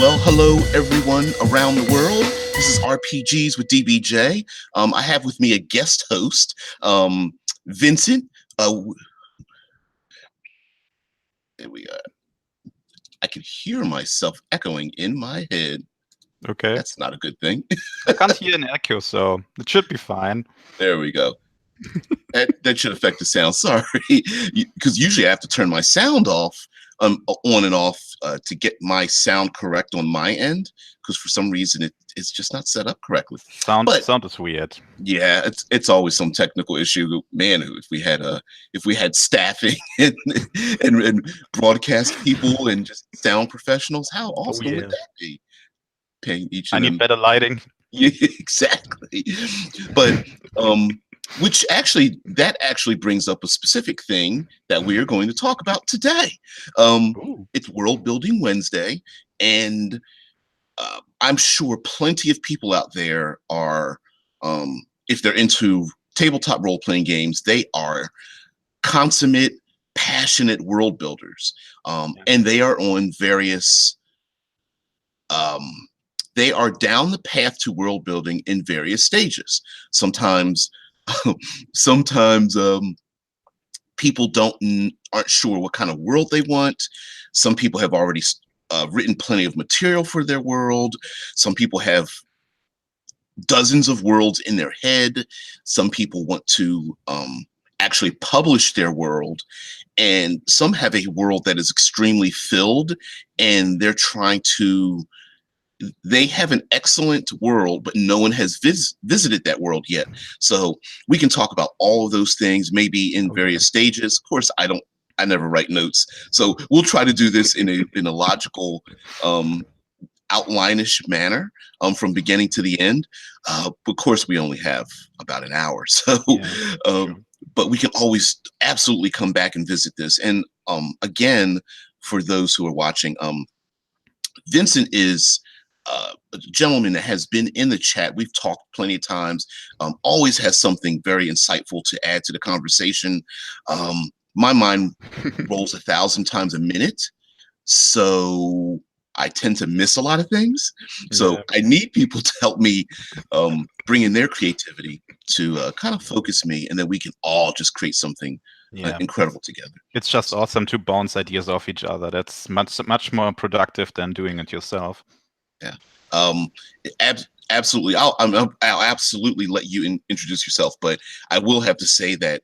Well, hello everyone around the world. This is RPGs with DBJ. I have with me a guest host, Vincent. There we are. I can hear myself echoing in my head. Okay. That's not a good thing. I can't hear an echo, so it should be fine. There we go. That should affect the sound. Sorry, because usually I have to turn my sound off, on and off, to get my sound correct on my end. Because for some reason it's just not set up correctly. Sound is weird. Yeah, it's always some technical issue. Man, if we had staffing and broadcast people and just sound professionals, how awesome would that be? Paying each of them. I need better lighting. Yeah, exactly. But which actually brings up a specific thing that we are going to talk about today. It's World Building Wednesday, and I'm sure plenty of people out there are, if they're into tabletop role-playing games, they are consummate, passionate world builders, and they are on various. They are down the path to world building in various stages. Sometimes people aren't sure what kind of world they want. Some people have already written plenty of material for their world. Some people have dozens of worlds in their head. Some people want to actually publish their world, and some have a world that is extremely filled, and they have an excellent world, but no one has visited that world yet. So we can talk about all of those things, maybe in various stages. Of course, I never write notes, so we'll try to do this in a logical, outline-ish manner, from beginning to the end. But of course, we only have about an hour, so but we can always absolutely come back and visit this. And again, for those who are watching, Vincent is a gentleman that has been in the chat. We've talked plenty of times, always has something very insightful to add to the conversation. My mind rolls 1,000 times a minute, so I tend to miss a lot of things. So I need people to help me bring in their creativity to kind of focus me, and then we can all just create something incredible together. It's just awesome to bounce ideas off each other. That's much more productive than doing it yourself. Yeah, absolutely. I'll absolutely let you introduce yourself, but I will have to say that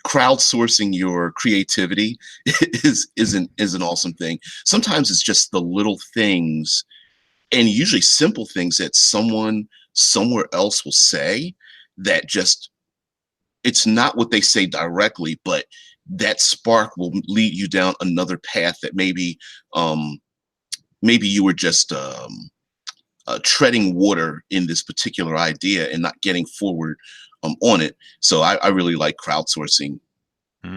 crowdsourcing your creativity is an awesome thing. Sometimes it's just the little things, and usually simple things, that someone somewhere else will say that just, it's not what they say directly, but that spark will lead you down another path that maybe you were just treading water in this particular idea and not getting forward on it. So I really like crowdsourcing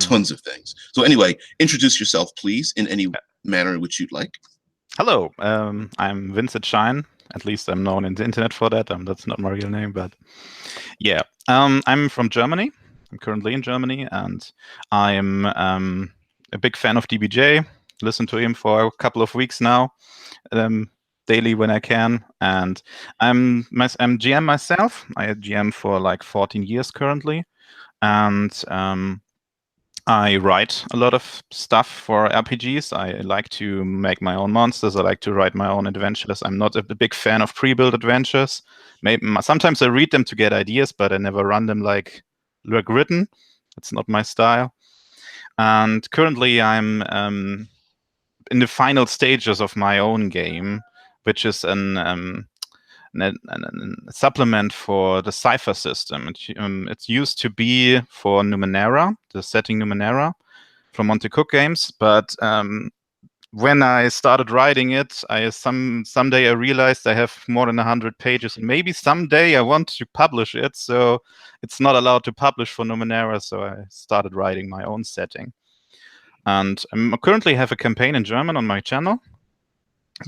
tons of things. So anyway, introduce yourself, please, in any manner in which you'd like. Hello, I'm Vincent Shine. At least I'm known in the internet for that. That's not my real name, but yeah. I'm from Germany. I'm currently in Germany, and I'm a big fan of DBJ. Listen to him for a couple of weeks now, daily when I can. And I'm GM myself. I GM for like 14 years currently, and I write a lot of stuff for RPGs. I like to make my own monsters. I like to write my own adventures. I'm not a big fan of pre-built adventures. Sometimes I read them to get ideas, but I never run them like written. It's not my style. And currently I'm in the final stages of my own game, which is a supplement for the Cypher System. It used to be for Numenera, the setting Numenera from Monte Cook Games, but when I started writing it, someday I realized I have more than 100 pages, and maybe someday I want to publish it, so it's not allowed to publish for Numenera, so I started writing my own setting. And I currently have a campaign in German on my channel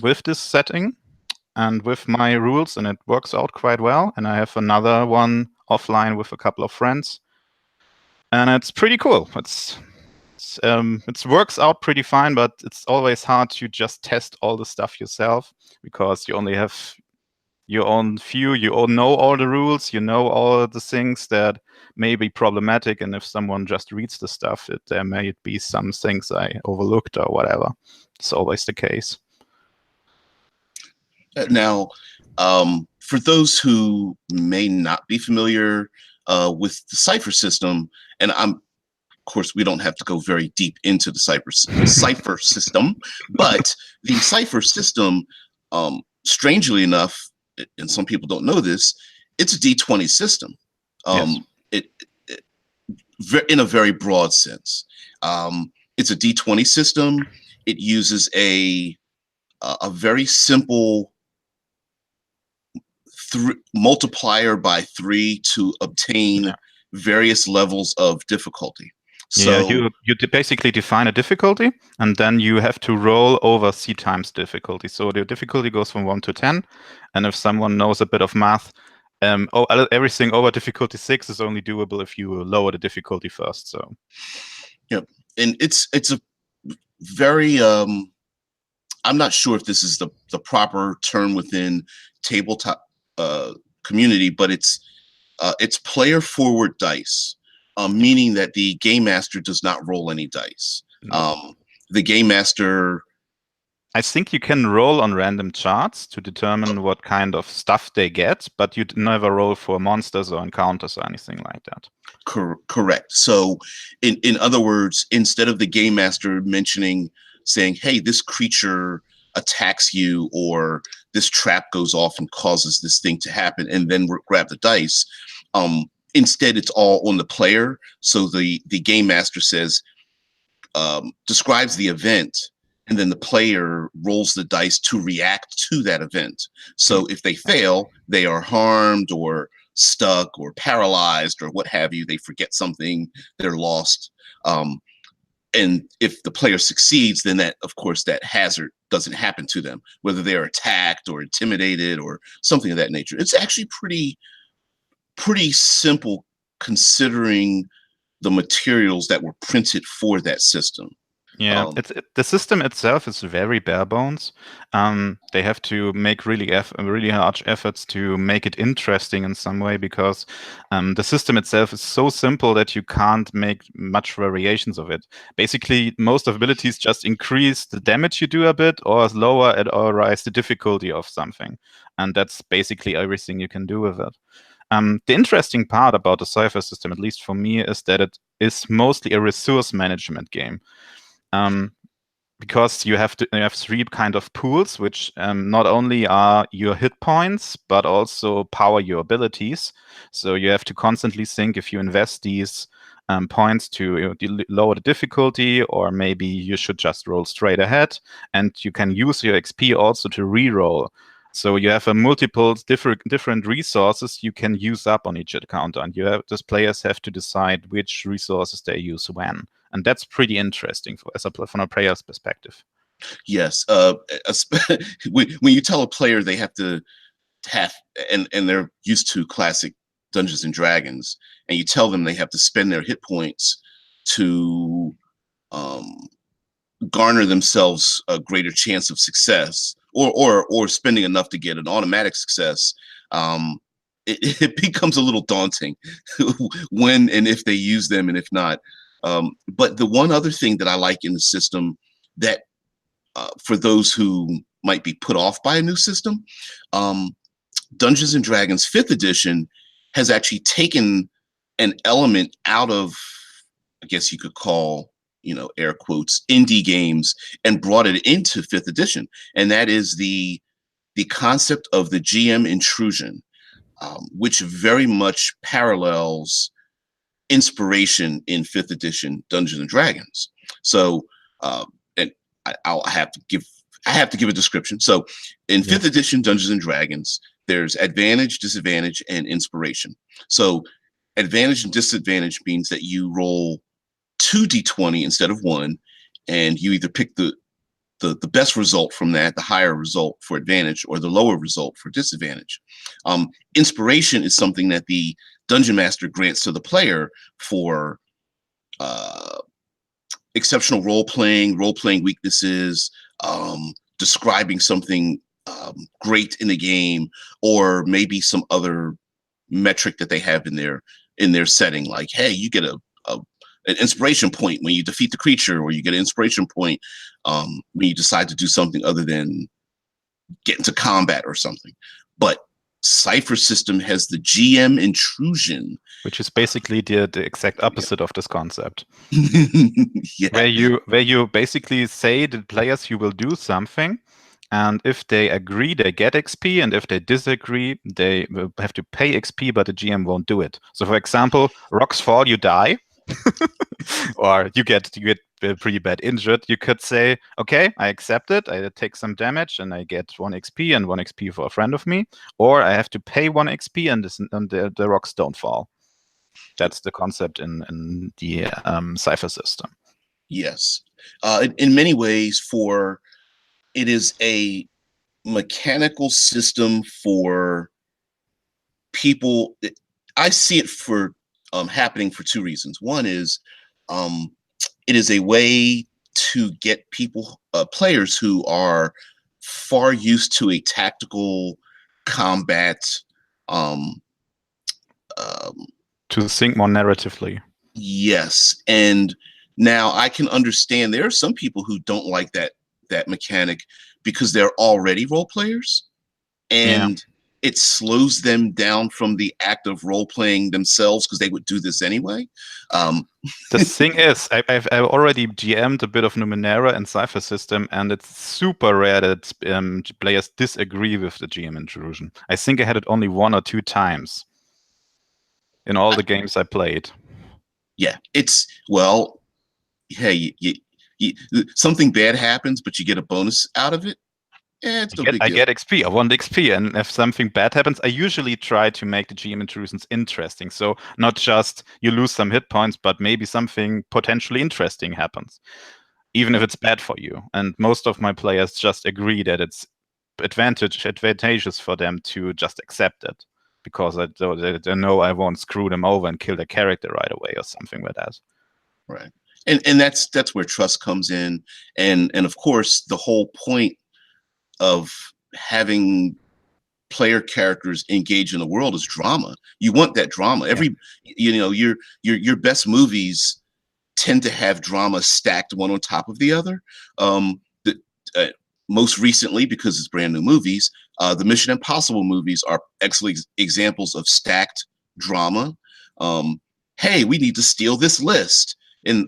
with this setting and with my rules, and it works out quite well. And I have another one offline with a couple of friends, and it's pretty cool. It works out pretty fine, but it's always hard to just test all the stuff yourself because you only have your own view. You all know all the rules. You know all the things that may be problematic, and if someone just reads the stuff, there may be some things I overlooked or whatever. It's always the case. Now, for those who may not be familiar with the Cypher system, and of course, we don't have to go very deep into the Cypher system, but the Cypher system, strangely enough, and some people don't know this, it's a D20 system. Yes. In a very broad sense. It's a D20 system. It uses a very simple multiplier by 3 to obtain various levels of difficulty. So you basically define a difficulty, and then you have to roll over C times difficulty. So the difficulty goes from 1 to 10, and if someone knows a bit of math, everything over difficulty 6 is only doable if you lower the difficulty first. So, yeah, and it's a very I'm not sure if this is the proper term within tabletop community, but it's player forward dice. Meaning that the game master does not roll any dice. The game master, I think you can roll on random charts to determine what kind of stuff they get, but you'd never roll for monsters or encounters or anything like that. Correct. So, in other words, instead of the game master saying, "Hey, this creature attacks you," or "This trap goes off and causes this thing to happen," and then grab the dice. Instead, it's all on the player. So the game master says, describes the event, and then the player rolls the dice to react to that event. So if they fail, they are harmed or stuck or paralyzed or what have you. They forget something, they're lost. And if the player succeeds, then that, of course, that hazard doesn't happen to them, whether they're attacked or intimidated or something of that nature. It's actually pretty simple considering the materials that were printed for that system. Yeah, the system itself is very bare bones. They have to make really large efforts to make it interesting in some way because the system itself is so simple that you can't make much variations of it. Basically, most of abilities just increase the damage you do a bit or lower it or rise the difficulty of something. And that's basically everything you can do with it. The interesting part about the Cypher system, at least for me, is that it is mostly a resource management game. Because you have 3 kind of pools, which not only are your hit points, but also power your abilities. So you have to constantly think if you invest these points to lower the difficulty, or maybe you should just roll straight ahead. And you can use your XP also to re-roll. So you have multiple different resources you can use up on each encounter, and those players have to decide which resources they use when. And that's pretty interesting from a player's perspective. Yes. When you tell a player they have to and they're used to classic Dungeons and Dragons, and you tell them they have to spend their hit points to garner themselves a greater chance of success, or spending enough to get an automatic success, it becomes a little daunting when and if they use them and if not. But the one other thing that I like in the system that for those who might be put off by a new system, Dungeons and Dragons 5th edition has actually taken an element out of, I guess you could call, air quotes, indie games, and brought it into 5th edition. And that is the concept of the GM intrusion, which very much parallels inspiration in 5th edition Dungeons and Dragons. So, and I have to give a description. So in 5th edition Dungeons and Dragons, there's advantage, disadvantage, and inspiration. So advantage and disadvantage means that you roll 2d20 instead of 1, and you either pick the best result from that, the higher result for advantage, or the lower result for disadvantage. Inspiration is something that the Dungeon Master grants to the player for exceptional role playing weaknesses, describing something great in the game, or maybe some other metric that they have in their setting, like, hey, you get an inspiration point when you defeat the creature, or you get an inspiration point when you decide to do something other than get into combat or something. But Cypher System has the GM intrusion, which is basically the exact opposite of this concept. Yeah. Where you basically say to the players you will do something, and if they agree, they get XP, and if they disagree, they will have to pay XP, but the GM won't do it. So, for example, rocks fall, you die, or you get pretty bad injured. You could say, okay, I accept it. I take some damage, and I get 1 XP and 1 XP for a friend of me, or I have to pay 1 XP, and the rocks don't fall. That's the concept in the Cypher system. Yes. In many ways, it is a mechanical system for people. I see it for happening for 2 reasons. One is it is a way to get people, players who are far used to a tactical combat, to think more narratively. Yes, and now I can understand there are some people who don't like that mechanic because they're already role players, and it slows them down from the act of role playing themselves, because they would do this anyway. The thing is, I've already GM'd a bit of Numenera and Cypher System, and it's super rare that players disagree with the GM intrusion. I think I had it only 1 or 2 times in all the games I played. Yeah, hey, something bad happens, but you get a bonus out of it. It's no big deal. I get XP. I want XP, and if something bad happens, I usually try to make the GM intrusions interesting. So not just you lose some hit points, but maybe something potentially interesting happens, even if it's bad for you. And most of my players just agree that it's advantageous for them to just accept it, because they know I won't screw them over and kill their character right away or something like that. Right. And that's where trust comes in. And of course, the whole point of having player characters engage in the world is drama. You want that drama. Your best movies tend to have drama stacked one on top of the other. Most recently, because it's brand new movies, the Mission Impossible movies are excellent examples of stacked drama. Hey, we need to steal this list. And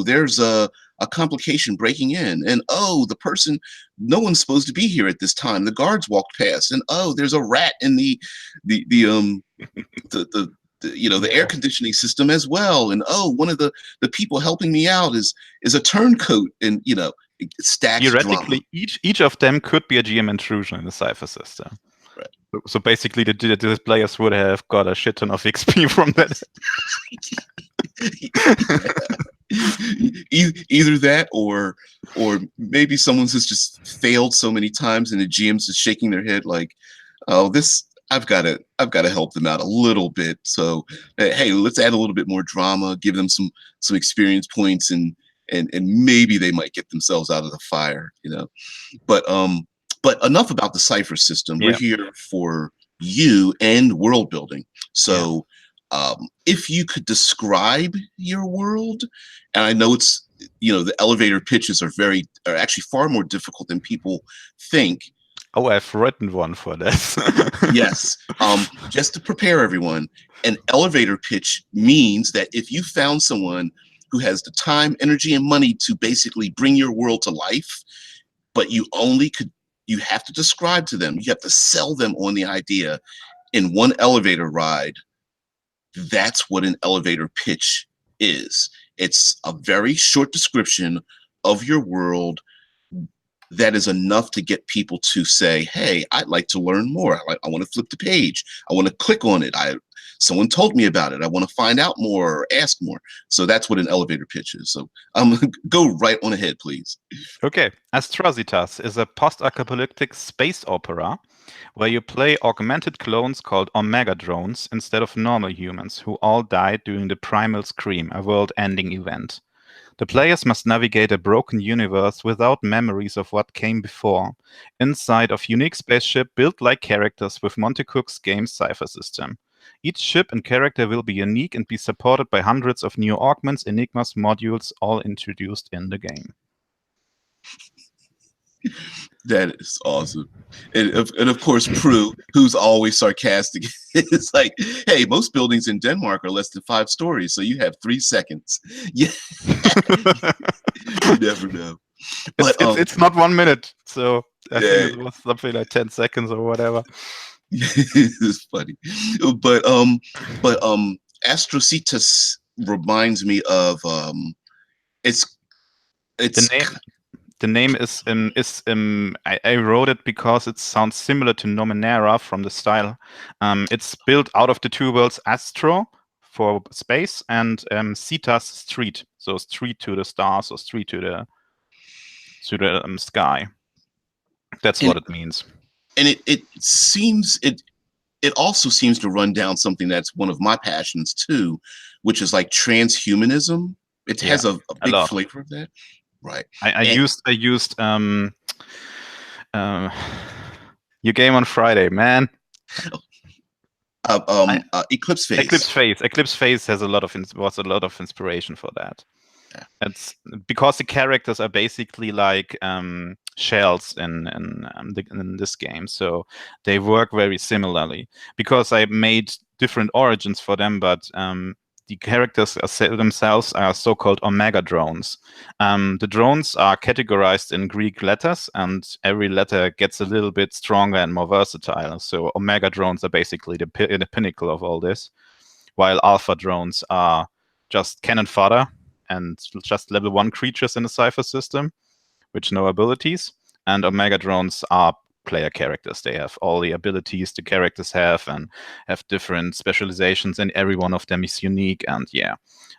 there's a complication breaking in. And the person, no one's supposed to be here at this time. The guards walked past. And there's a rat in the air conditioning system as well. And one of the people helping me out is a turncoat. And stacked theoretically, drama. each of them could be a GM intrusion in the Cypher system. Right. So basically, the players would have got a shit ton of XP from that. Either that, or maybe someone's just failed so many times, and the GM's just shaking their head like, I've got to help them out a little bit. So hey, let's add a little bit more drama, give them some experience points, and maybe they might get themselves out of the fire, But enough about the Cypher system. We're here for you and world building. So if you could describe your world, and I know it's, the elevator pitches are actually far more difficult than people think. Oh, I've written one for this. Yes. Just to prepare everyone, an elevator pitch means that if you found someone who has the time, energy, and money to basically bring your world to life, but you have to describe to them, you have to sell them on the idea in one elevator ride. That's what an elevator pitch is. It's a very short description of your world that is enough to get people to say, hey, I'd like to learn more. I want to flip the page. I want to click on it. Someone told me about it. I want to find out more or ask more. So that's what an elevator pitch is. So go right on ahead, please. Okay. Astrositas is a post-apocalyptic space opera where you play augmented clones called Omega drones instead of normal humans who all died during the Primal Scream, a world-ending event. The players must navigate a broken universe without memories of what came before, inside of unique spaceship built like characters with Monte Cook's game's Cypher System. Each ship and character will be unique and be supported by hundreds of new augments, enigmas, modules, all introduced in the game. That is awesome. And of course, Prue, who's always sarcastic, is like, hey, most buildings in Denmark are less than 5 stories, so you have 3 seconds. Yeah. You never know. But it's not 1 minute, so I think it was something like 10 seconds or whatever. It's funny. But Astrositas reminds me of it's the name is I wrote it because it sounds similar to Numenera from the style. It's built out of the 2 worlds, Astro for space and Citas street, so street to the stars or street to the sky. That's what it means. And it seems it also seems to run down something that's one of my passions too, which is like transhumanism. It has a big flavor of that. Right. I used your game on Friday, man. Eclipse Phase. Eclipse Phase has was a lot of inspiration for that. Yeah. It's because the characters are basically like shells in this game, so they work very similarly. Because I made different origins for them, but the characters themselves are so-called Omega drones. The drones are categorized in Greek letters, and every letter gets a little bit stronger and more versatile. So Omega drones are basically the pinnacle of all this, while Alpha drones are just cannon fodder and just level 1 creatures in the Cypher system, with no abilities. And Omega drones are player characters. They have all the abilities the characters have and have different specializations, and every one of them is unique. And yeah,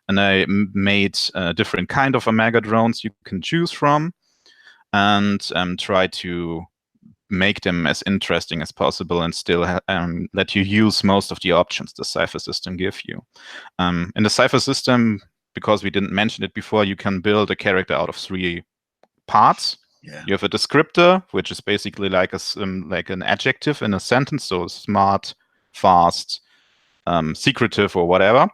and I made different kind of Omega drones you can choose from, and try to make them as interesting as possible and still let you use most of the options the Cypher system gives you. In the Cypher system, because we didn't mention it before, you can build a character out of 3 parts. Yeah. You have a descriptor, which is basically like an adjective in a sentence, so smart, fast, secretive, or whatever.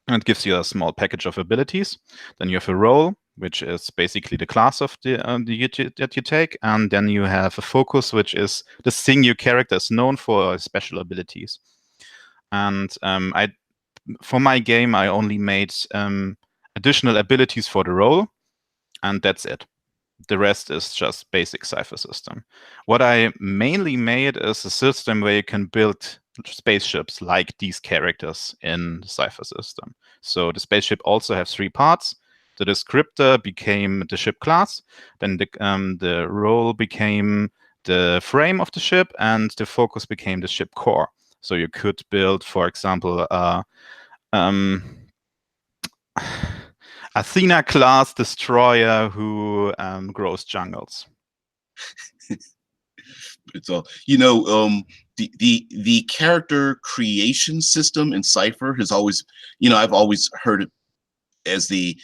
And it gives you a small package of abilities. Then you have a role, which is basically the class of that you take. And then you have a focus, which is the thing your character is known for, special abilities. And for my game, I only made additional abilities for the role, and that's it. The rest is just basic Cypher system. What I mainly made is a system where you can build spaceships like these characters in the Cypher system. So the spaceship also has 3 parts. The descriptor became the ship class, then the role became the frame of the ship, and the focus became the ship core. So you could build, for example, Athena class destroyer who grows jungles. It's all the character creation system in Cypher has always, I've always heard it as the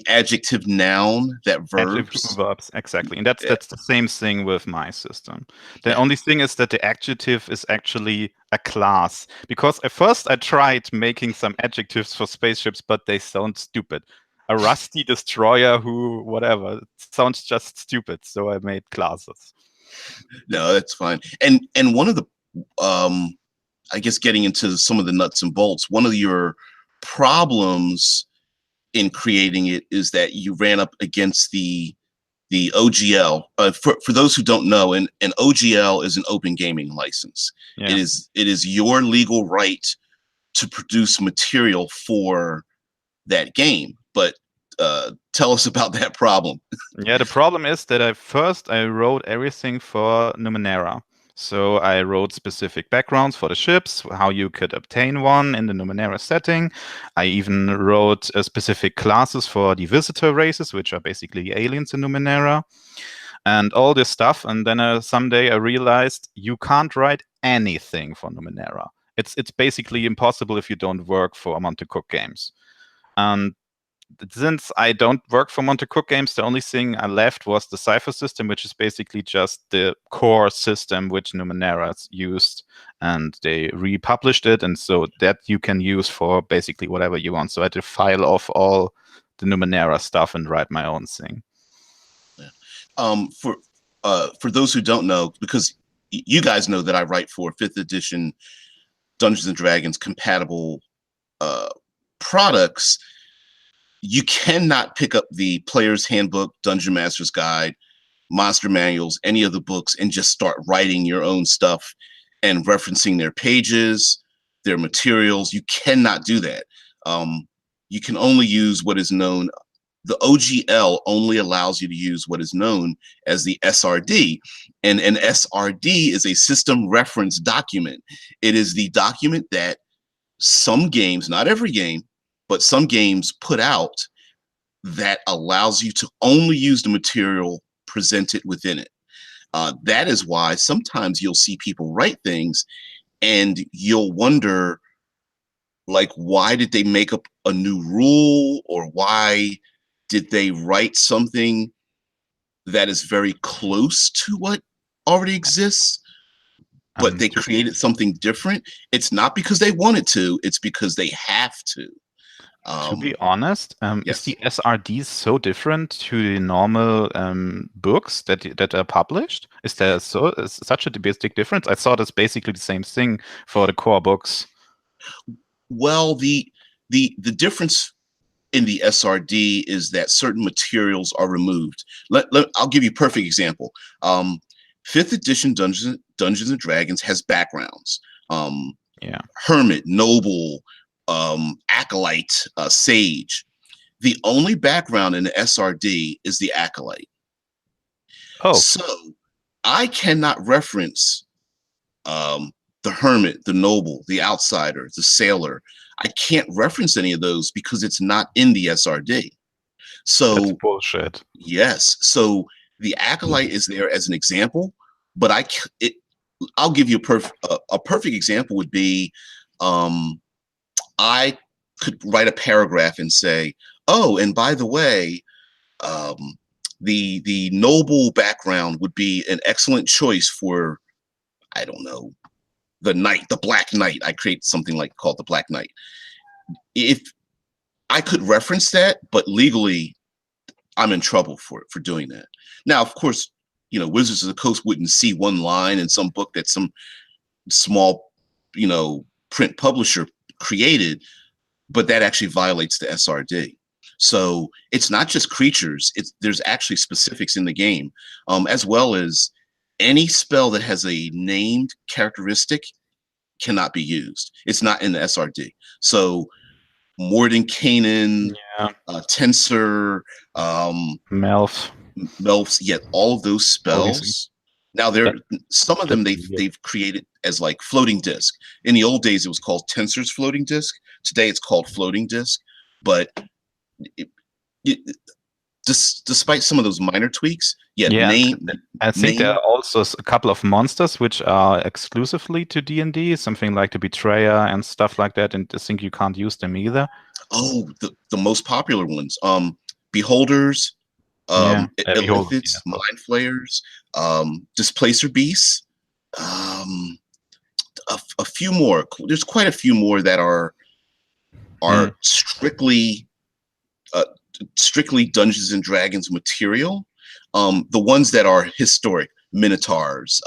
adjective noun that verbs. Exactly, and that's the same thing with my system. The only thing is that the adjective is actually a class, because at first I tried making some adjectives for spaceships, but they sound stupid. A rusty destroyer who whatever, it sounds just stupid, so I made classes. No, that's fine. And one of the I guess getting into some of the nuts and bolts, one of your problems in creating it is that you ran up against the OGL. For those who don't know, an OGL is an open gaming license. Yeah. It is your legal right to produce material for that game. But tell us about that problem. Yeah, the problem is that I wrote everything for Numenera. So I wrote specific backgrounds for the ships, how you could obtain one in the Numenera setting. I even wrote specific classes for the visitor races, which are basically aliens in Numenera, and all this stuff. And then someday I realized you can't write anything for Numenera. It's basically impossible if you don't work for Monte Cook Games. And since I don't work for Monte Cook Games, the only thing I left was the Cypher System, which is basically just the core system which Numenera used, and they republished it, and so that you can use for basically whatever you want. So I had to file off all the Numenera stuff and write my own thing. Yeah. For those who don't know, because you guys know that I write for 5th edition Dungeons and Dragons compatible products. You cannot pick up the Player's Handbook, Dungeon Master's Guide, Monster Manuals, any of the books, and just start writing your own stuff and referencing their pages, their materials. You cannot do that. You can only use what is known. The OGL only allows you to use what is known as the SRD. And an SRD is a system reference document. It is the document that some games, not every game, but some games put out that allows you to only use the material presented within it. That is why sometimes you'll see people write things and you'll wonder, like, why did they make up a new rule, or why did they write something that is very close to what already exists, but they created something different? It's not because they wanted to, it's because they have to. To be honest, yes. Is the SRD so different to the normal books that are published? Is there such a basic difference? I thought it's basically the same thing for the core books. Well, the difference in the SRD is that certain materials are removed. I'll give you a perfect example. 5th edition Dungeons and Dragons has backgrounds. Hermit, noble, acolyte, sage. The only background in the SRD is the acolyte. Oh, so I cannot reference the hermit, the noble, the outsider, the sailor. I can't reference any of those because it's not in the SRD. So that's bullshit. Yes. So the acolyte is there as an example, but I'll give you a perfect example would be, I could write a paragraph and say, oh, and by the way, the noble background would be an excellent choice for, I don't know, the knight, the Black Knight. I create something called the Black Knight. If I could reference that, but legally, I'm in trouble for doing that. Now, of course, Wizards of the Coast wouldn't see one line in some book that some small, print publisher created, but that actually violates the SRD. So it's not just creatures, there's actually specifics in the game, as well as any spell that has a named characteristic cannot be used. It's not in the SRD. So Mordenkainen, Tensor, Melfs, yet all of those spells. Now some of them they've created as like floating disk. In the old days, it was called Tensor's floating disk. Today, it's called floating disk. But despite some of those minor tweaks, I think there are also a couple of monsters which are exclusively to D&D, something like the Betrayer and stuff like that, and I think you can't use them either. Oh, the most popular ones, Beholders, Illithids, Mind Flayers, Displacer Beasts, a few more. There's quite a few more that are strictly Dungeons and Dragons material. The ones that are historic, Minotaurs,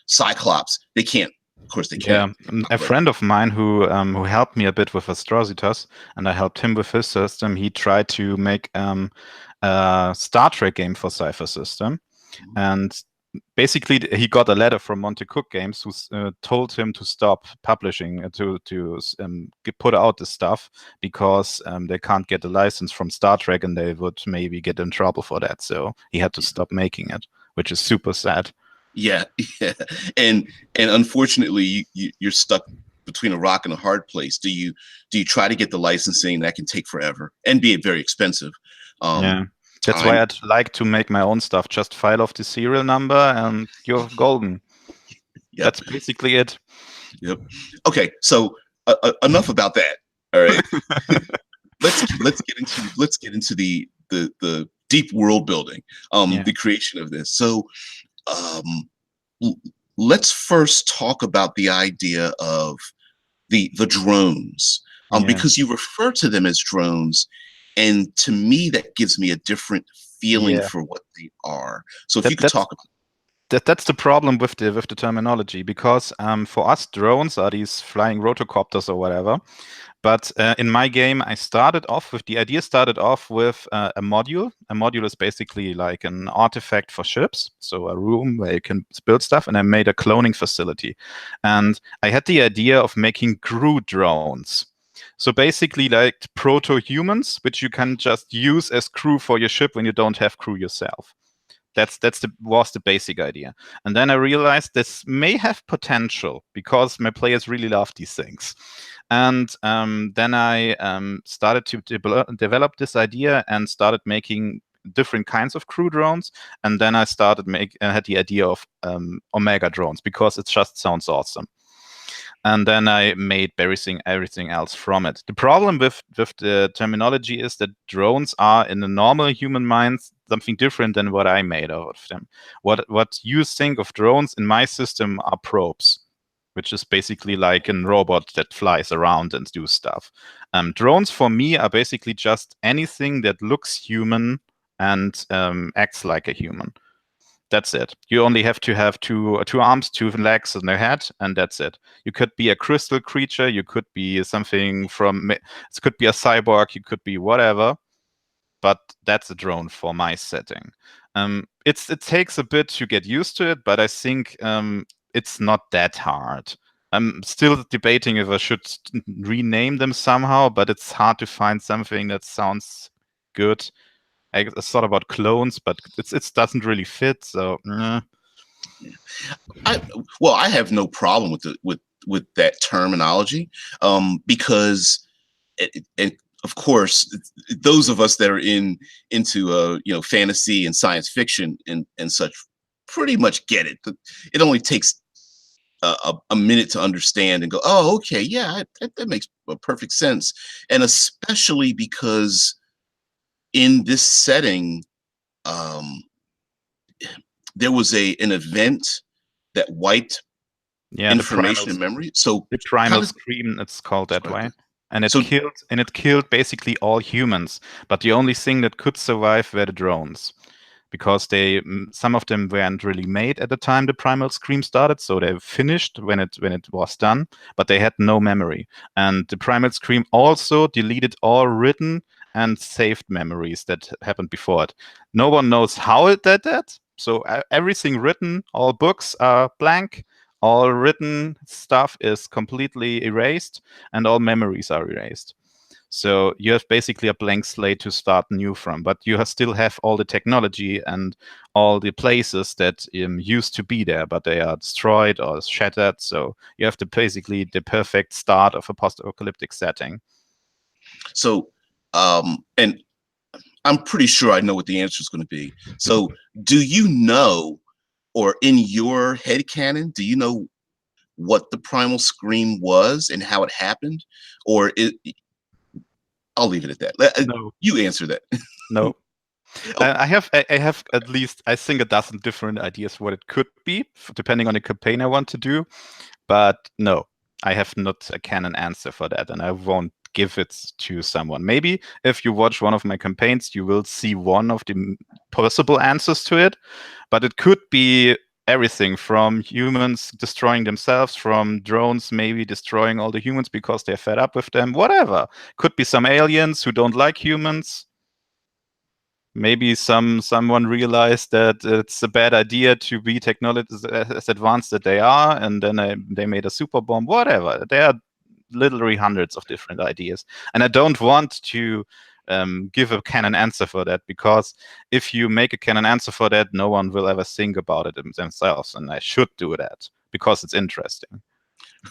Cyclops, they can't. Of course, they can't. Yeah, a friend of mine who helped me a bit with Astrositas, and I helped him with his system. He tried to make a Star Trek game for Cypher System, and basically he got a letter from Monte Cook Games who told him to stop publishing, to put out the stuff because they can't get a license from Star Trek, and they would maybe get in trouble for that. So he had to stop making it, which is super sad. Yeah. And unfortunately, you're stuck between a rock and a hard place. Do you try to get the licensing? That can take forever and be very expensive. That's why I'd like to make my own stuff. Just file off the serial number and you're golden. That's basically it. Yep. Okay, so enough about that. All right. let's get into the deep world building, Yeah. the creation of this. So let's first talk about the idea of the drones, Yeah. because you refer to them as drones, and to me that gives me a different feeling Yeah. for what they are. So if you That could that's talk about. that's the problem with the terminology, because for us drones are these flying rotocopters or whatever. But in my game, I started off with the idea. Started off with a module. A module is basically like an artifact for ships, so a room where you can build stuff. And I made a cloning facility, and I had the idea of making crew drones. So basically, like proto-humans, which you can just use as crew for your ship when you don't have crew yourself. Was the basic idea. And then I realized this may have potential because my players really love these things. And then I started to develop this idea and started making different kinds of crew drones. And then I had the idea of Omega drones because it just sounds awesome. And then I made everything else from it. The problem with the terminology is that drones are, in the normal human mind, something different than what I made out of them. What you think of drones in my system are probes, which is basically like a robot that flies around and do stuff. Drones for me are basically just anything that looks human and acts like a human. That's it. You only have to have two arms, 2 legs, and a head, and that's it. You could be a crystal creature. You could be something from. It could be a cyborg. You could be whatever. But that's a drone for my setting. It takes a bit to get used to it, but I think it's not that hard. I'm still debating if I should rename them somehow, but it's hard to find something that sounds good. I thought about clones, but it doesn't really fit. So, I have no problem with that terminology, because of course those of us that are into fantasy and science fiction and such pretty much get it. It only takes a minute to understand and go, oh, okay, yeah, that makes perfect sense. And especially because in this setting, um, there was an event that wiped yeah, information and memory. So the how primal does scream, it's called that describe way. that? And So it killed basically all humans. But the only thing that could survive were the drones, because some of them weren't really made at the time the primal scream started, so they finished when it was done, but they had no memory. And the primal scream also deleted all written and saved memories that happened before it. No one knows how it did that. So everything written, all books are blank, all written stuff is completely erased, and all memories are erased. So you have basically a blank slate to start new from, but you still have all the technology and all the places that used to be there, but they are destroyed or shattered. So you have basically the perfect start of a post-apocalyptic setting. So, and I'm pretty sure I know what the answer is going to be. So, do you know, or in your head canon, do you know what the primal scream was and how it happened? Or I'll leave it at that. No. You answer that. No. Oh, I have at least, I think, a dozen different ideas what it could be, depending on the campaign I want to do. But no, I have not a canon answer for that, and I won't give it to someone. Maybe if you watch one of my campaigns, you will see one of the possible answers to it. But it could be everything from humans destroying themselves, from drones maybe destroying all the humans because they're fed up with them, whatever. Could be some aliens who don't like humans. Maybe someone realized that it's a bad idea to be technologies as advanced that they are, and then they made a super bomb. Whatever. There are literally hundreds of different ideas, and I don't want to give a canon answer for that, because if you make a canon answer for that, no one will ever think about it themselves, and I should do that because it's interesting.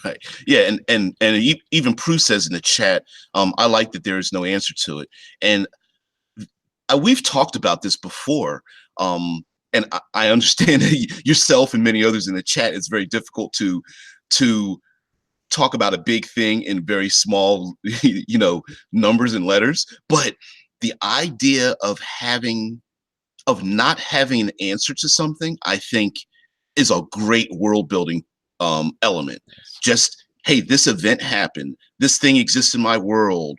right. Yeah, and even Prue says in the chat, I like that there is no answer to it, and we've talked about this before, and I understand that yourself and many others in the chat, it's very difficult to talk about a big thing in very small, numbers and letters. But the idea of not having an answer to something, I think, is a great world building element. Yes. Just, hey, this event happened. This thing exists in my world.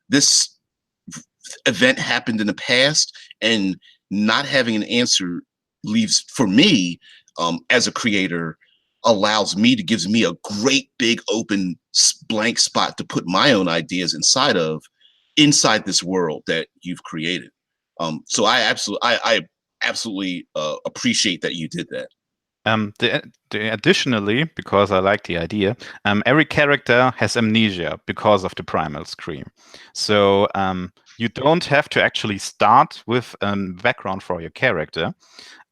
This event happened in the past, and not having an answer leaves, for me, as a creator, gives me a great big open blank spot to put my own ideas inside this world that you've created. So I absolutely appreciate that you did that. Additionally, because I like the idea, every character has amnesia because of the primal scream. So you don't have to actually start with a background for your character.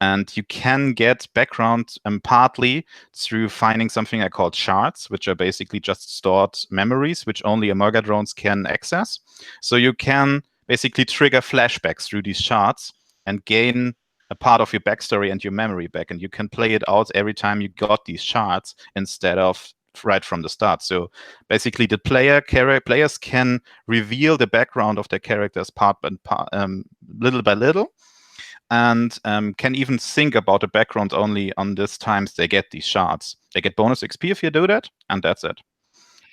And you can get background partly through finding something I call shards, which are basically just stored memories, which only Amoga drones can access. So you can basically trigger flashbacks through these shards and gain a part of your backstory and your memory back. And you can play it out every time you got these shards instead of right from the start. So basically the players can reveal the background of their characters little by little, and can even think about the background only on this times they get these shards. They get bonus XP if you do that, and that's it.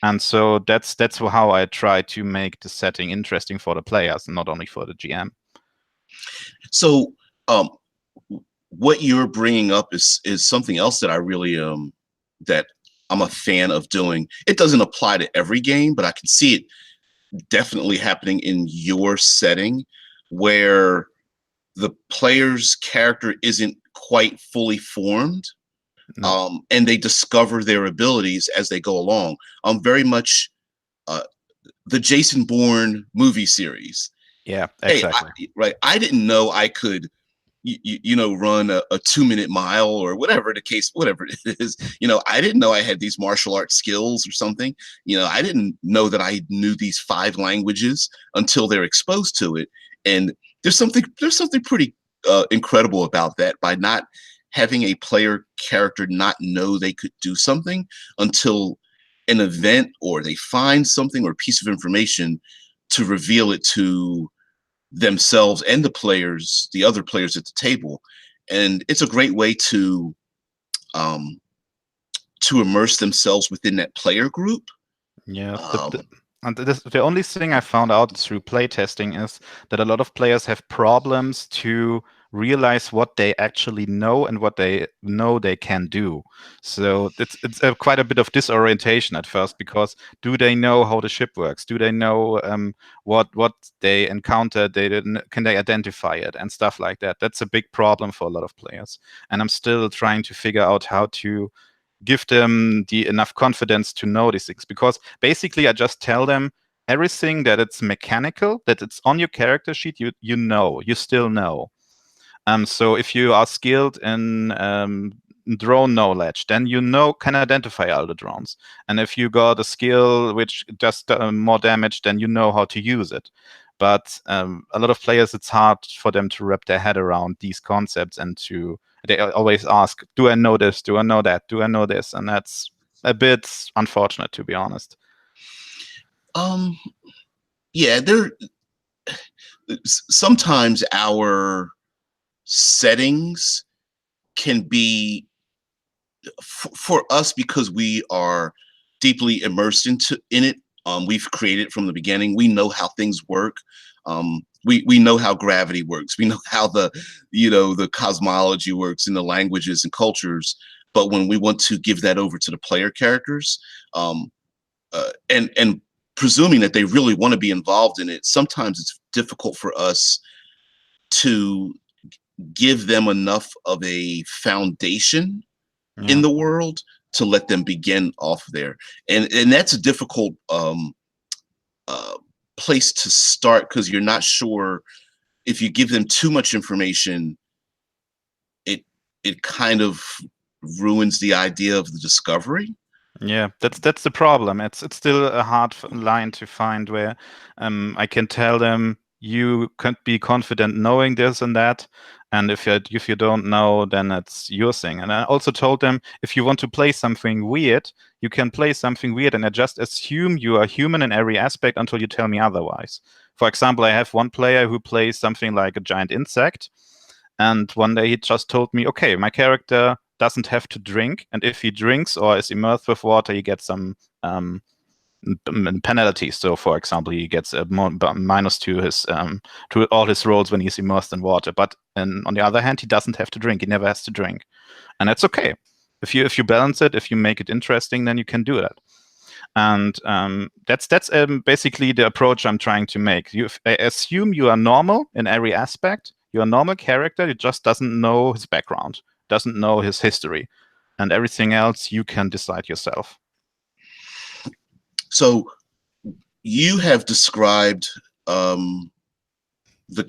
And so that's how I try to make the setting interesting for the players, and not only for the GM. So what you're bringing up is something else that I really that I'm a fan of doing. It doesn't apply to every game, but I can see it definitely happening in your setting, where the player's character isn't quite fully formed. No. And they discover their abilities as they go along. Very much the Jason Bourne movie series. Yeah, exactly. Hey, I didn't know I could, run a 2-minute mile or whatever it is. I didn't know I had these martial arts skills or something. I didn't know that I knew these 5 languages until they're exposed to it. And there's something pretty incredible about that, by not having a player character not know they could do something until an event, or they find something or piece of information to reveal it to themselves and the other players at the table. And it's a great way to immerse themselves within that player group. Yeah. And the only thing I found out through playtesting is that a lot of players have problems to realize what they actually know and what they know they can do. So it's quite a bit of disorientation at first, because do they know how the ship works? Do they know what they encounter? Can they identify it and stuff like that? That's a big problem for a lot of players. And I'm still trying to figure out how to give them enough confidence to know these things, because basically I just tell them everything that it's mechanical, that it's on your character sheet, you still know. So if you are skilled in drone knowledge, then can identify all the drones. And if you got a skill which does more damage, then you know how to use it. But a lot of players, it's hard for them to wrap their head around these concepts, and they always ask, do I know this? Do I know that? Do I know this? And that's a bit unfortunate, to be honest. Yeah, sometimes our settings can be, for us, because we are deeply immersed in it. We've created it from the beginning. We know how things work. We know how gravity works. We know how the cosmology works in the languages and cultures. But when we want to give that over to the player characters, and presuming that they really want to be involved in it, sometimes it's difficult for us to give them enough of a foundation in the world to let them begin off there. And that's a difficult place to start, because you're not sure, if you give them too much information, it kind of ruins the idea of the discovery. Yeah, that's the problem. It's still a hard line to find, where I can tell them you can be confident knowing this and that. And if you don't know, then it's your thing. And I also told them, if you want to play something weird, you can play something weird, and I just assume you are human in every aspect until you tell me otherwise. For example, I have one player who plays something like a giant insect, and one day he just told me, okay, my character doesn't have to drink, and if he drinks or is immersed with water, he gets some penalties. So, for example, he gets a minus to his to all his rolls when he's immersed in water. But on the other hand, he doesn't have to drink. He never has to drink, and that's okay. If you balance it, if you make it interesting, then you can do that. And that's basically the approach I'm trying to make. You assume you are normal in every aspect. You're a normal character. He just doesn't know his background, doesn't know his history, and everything else you can decide yourself. So you have described the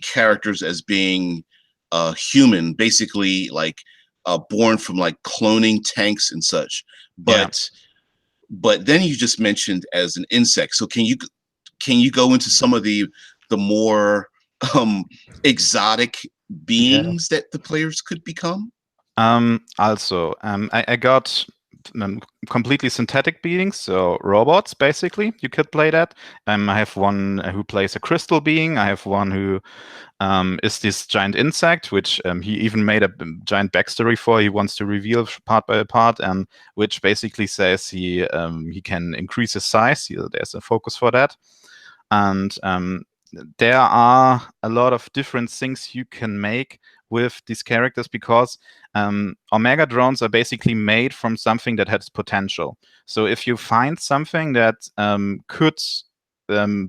characters as being human, basically like born from like cloning tanks and such. But then you just mentioned as an insect. So can you go into some of the more exotic beings that the players could become? I got completely synthetic beings, so robots, basically. You could play that. I have one who plays a crystal being. I have one who is this giant insect, which he even made a giant backstory for. He wants to reveal part by part, and which basically says he can increase his size. There's a focus for that. And there are a lot of different things you can make with these characters, because Omega drones are basically made from something that has potential. So if you find something that could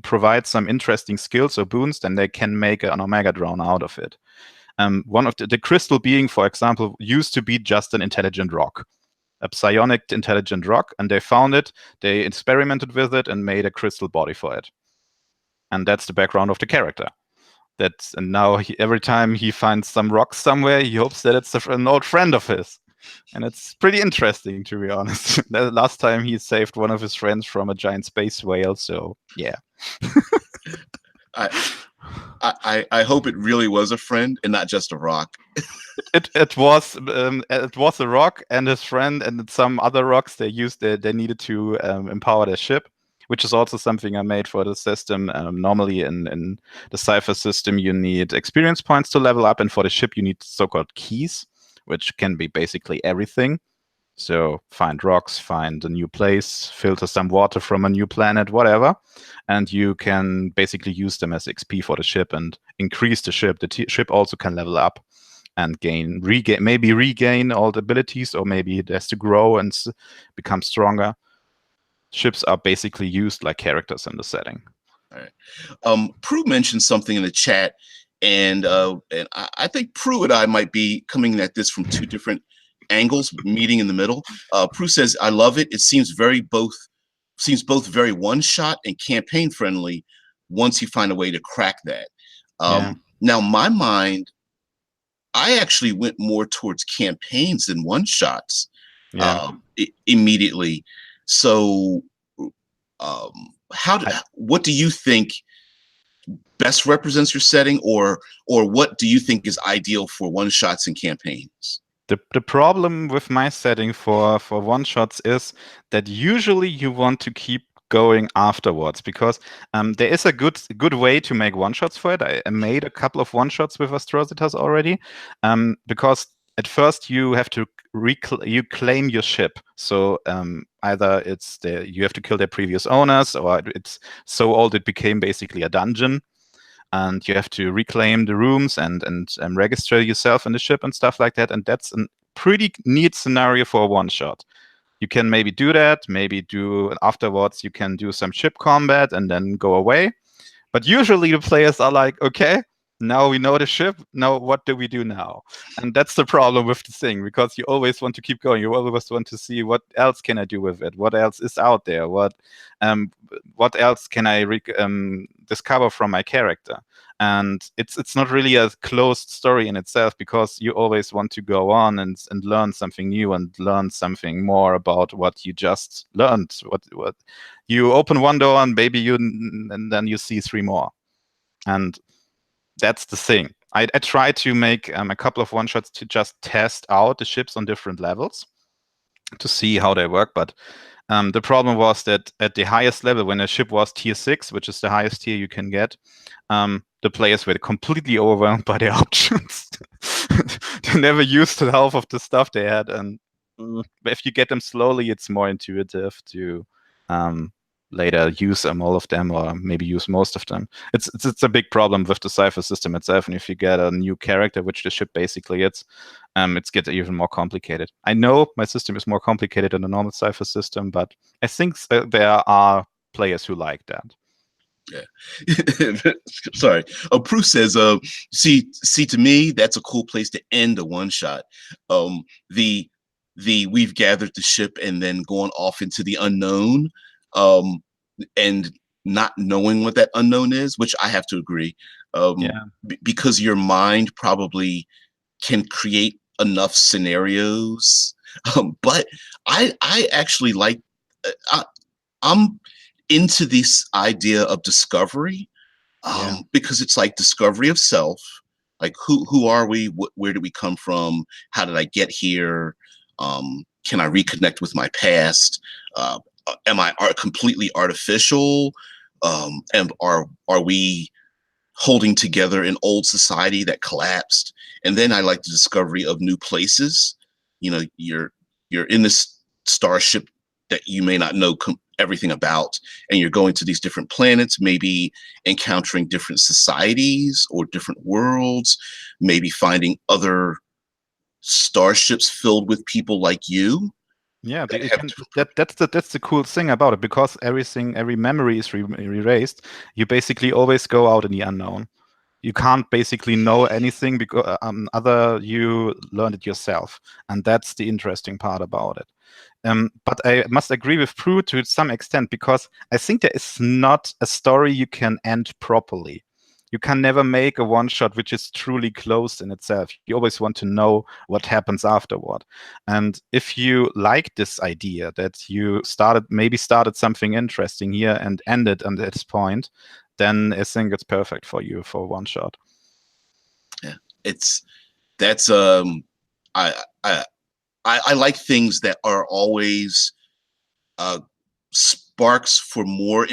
provide some interesting skills or boons, then they can make an Omega drone out of it. One of the crystal being, for example, used to be just an intelligent rock, a psionic intelligent rock, and they found it, they experimented with it, and made a crystal body for it. And that's the background of the character. And now every time he finds some rocks somewhere, he hopes that it's an old friend of his. And it's pretty interesting, to be honest. The last time he saved one of his friends from a giant space whale, so yeah. I hope it really was a friend and not just a rock. It was a rock and his friend and some other rocks they needed to empower their ship, which is also something I made for the system. Normally in the Cypher system, you need experience points to level up, and for the ship, you need so-called keys, which can be basically everything. So find rocks, find a new place, filter some water from a new planet, whatever. And you can basically use them as XP for the ship and increase the ship. The ship also can level up and regain all the abilities, or maybe it has to grow and become stronger. Ships are basically used like characters in the setting. All right. Prue mentioned something in the chat, and I think Prue and I might be coming at this from two different angles, meeting in the middle. Prue says, "I love it. It seems both very one-shot and campaign friendly once you find a way to crack that." Now, my mind, I actually went more towards campaigns than one-shots immediately. So, what do you think best represents your setting, or what do you think is ideal for one-shots and campaigns? The problem with my setting for one-shots is that usually you want to keep going afterwards, because there is a good way to make one-shots for it. I made a couple of one-shots with Astrositas already, because at first you have to claim your ship. So either you have to kill their previous owners, or it's so old it became basically a dungeon, and you have to reclaim the rooms and register yourself in the ship and stuff like that. And that's a pretty neat scenario for a one-shot. You can maybe do that, afterwards you can do some ship combat and then go away. But usually the players are like, okay, now we know the ship, now what do we do now? And that's the problem with the thing, because you always want to keep going. You always want to see, what else can I do with it? What else is out there? What else can I discover from my character? And it's not really a closed story in itself, because you always want to go on and learn something new and learn something more about what you just learned. What you open one door and maybe and then you see three more. And that's the thing. I tried to make a couple of one-shots to just test out the ships on different levels to see how they work, but the problem was that at the highest level, when a ship was tier 6, which is the highest tier you can get, the players were completely overwhelmed by their options. They never used half of the stuff they had, and if you get them slowly, it's more intuitive to later use all of them, or maybe use most of them. It's a big problem with the Cypher system itself, and if you get a new character, which the ship basically is, it gets even more complicated. I know my system is more complicated than the normal Cypher system, but I think there are players who like that. Yeah. Sorry. Prue says, see, to me, that's a cool place to end a one shot. We've gathered the ship and then going off into the unknown, and not knowing what that unknown is, which I have to agree. Because your mind probably can create enough scenarios. But I actually like, I'm into this idea of discovery, because it's like discovery of self. Like who are we? Where did we come from? How did I get here? Can I reconnect with my past? Am I completely artificial? And are we holding together an old society that collapsed? And then I like the discovery of new places. You know, you're in this starship that you may not know everything about, and you're going to these different planets, maybe encountering different societies or different worlds, maybe finding other starships filled with people like you. Yeah, that's the cool thing about it, because every memory is erased. You basically always go out in the unknown. You can't basically know anything because you learned it yourself, and that's the interesting part about it. But I must agree with Prue to some extent, because I think there is not a story you can end properly. You can never make a one-shot which is truly closed in itself. You always want to know what happens afterward. And if you like this idea that you maybe started something interesting here and ended at this point, then I think it's perfect for you for one shot. Yeah, that's I like things that are always sparks for more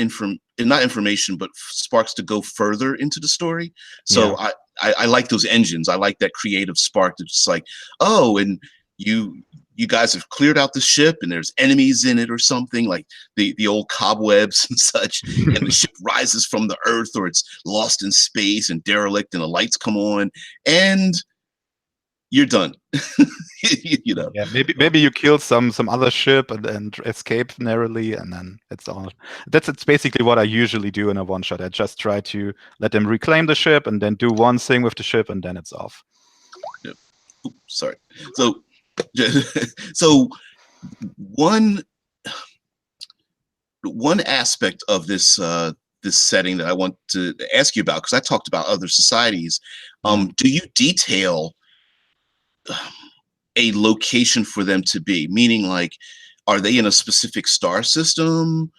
not information, but sparks to go further into the story. So yeah. I like those engines. I like that creative spark that's just like, oh, and you guys have cleared out the ship and there's enemies in it or something, like the old cobwebs and such, and the ship rises from the earth, or it's lost in space and derelict and the lights come on and you're done. You know. Yeah, maybe you kill some other ship and escape narrowly, and then it's all. It's basically what I usually do in a one shot. I just try to let them reclaim the ship and then do one thing with the ship, and then it's off. Yeah. Oops, sorry. So one aspect of this this setting that I want to ask you about, because I talked about other societies. Do you detail a location for them to be? Meaning, like, are they in a specific star system?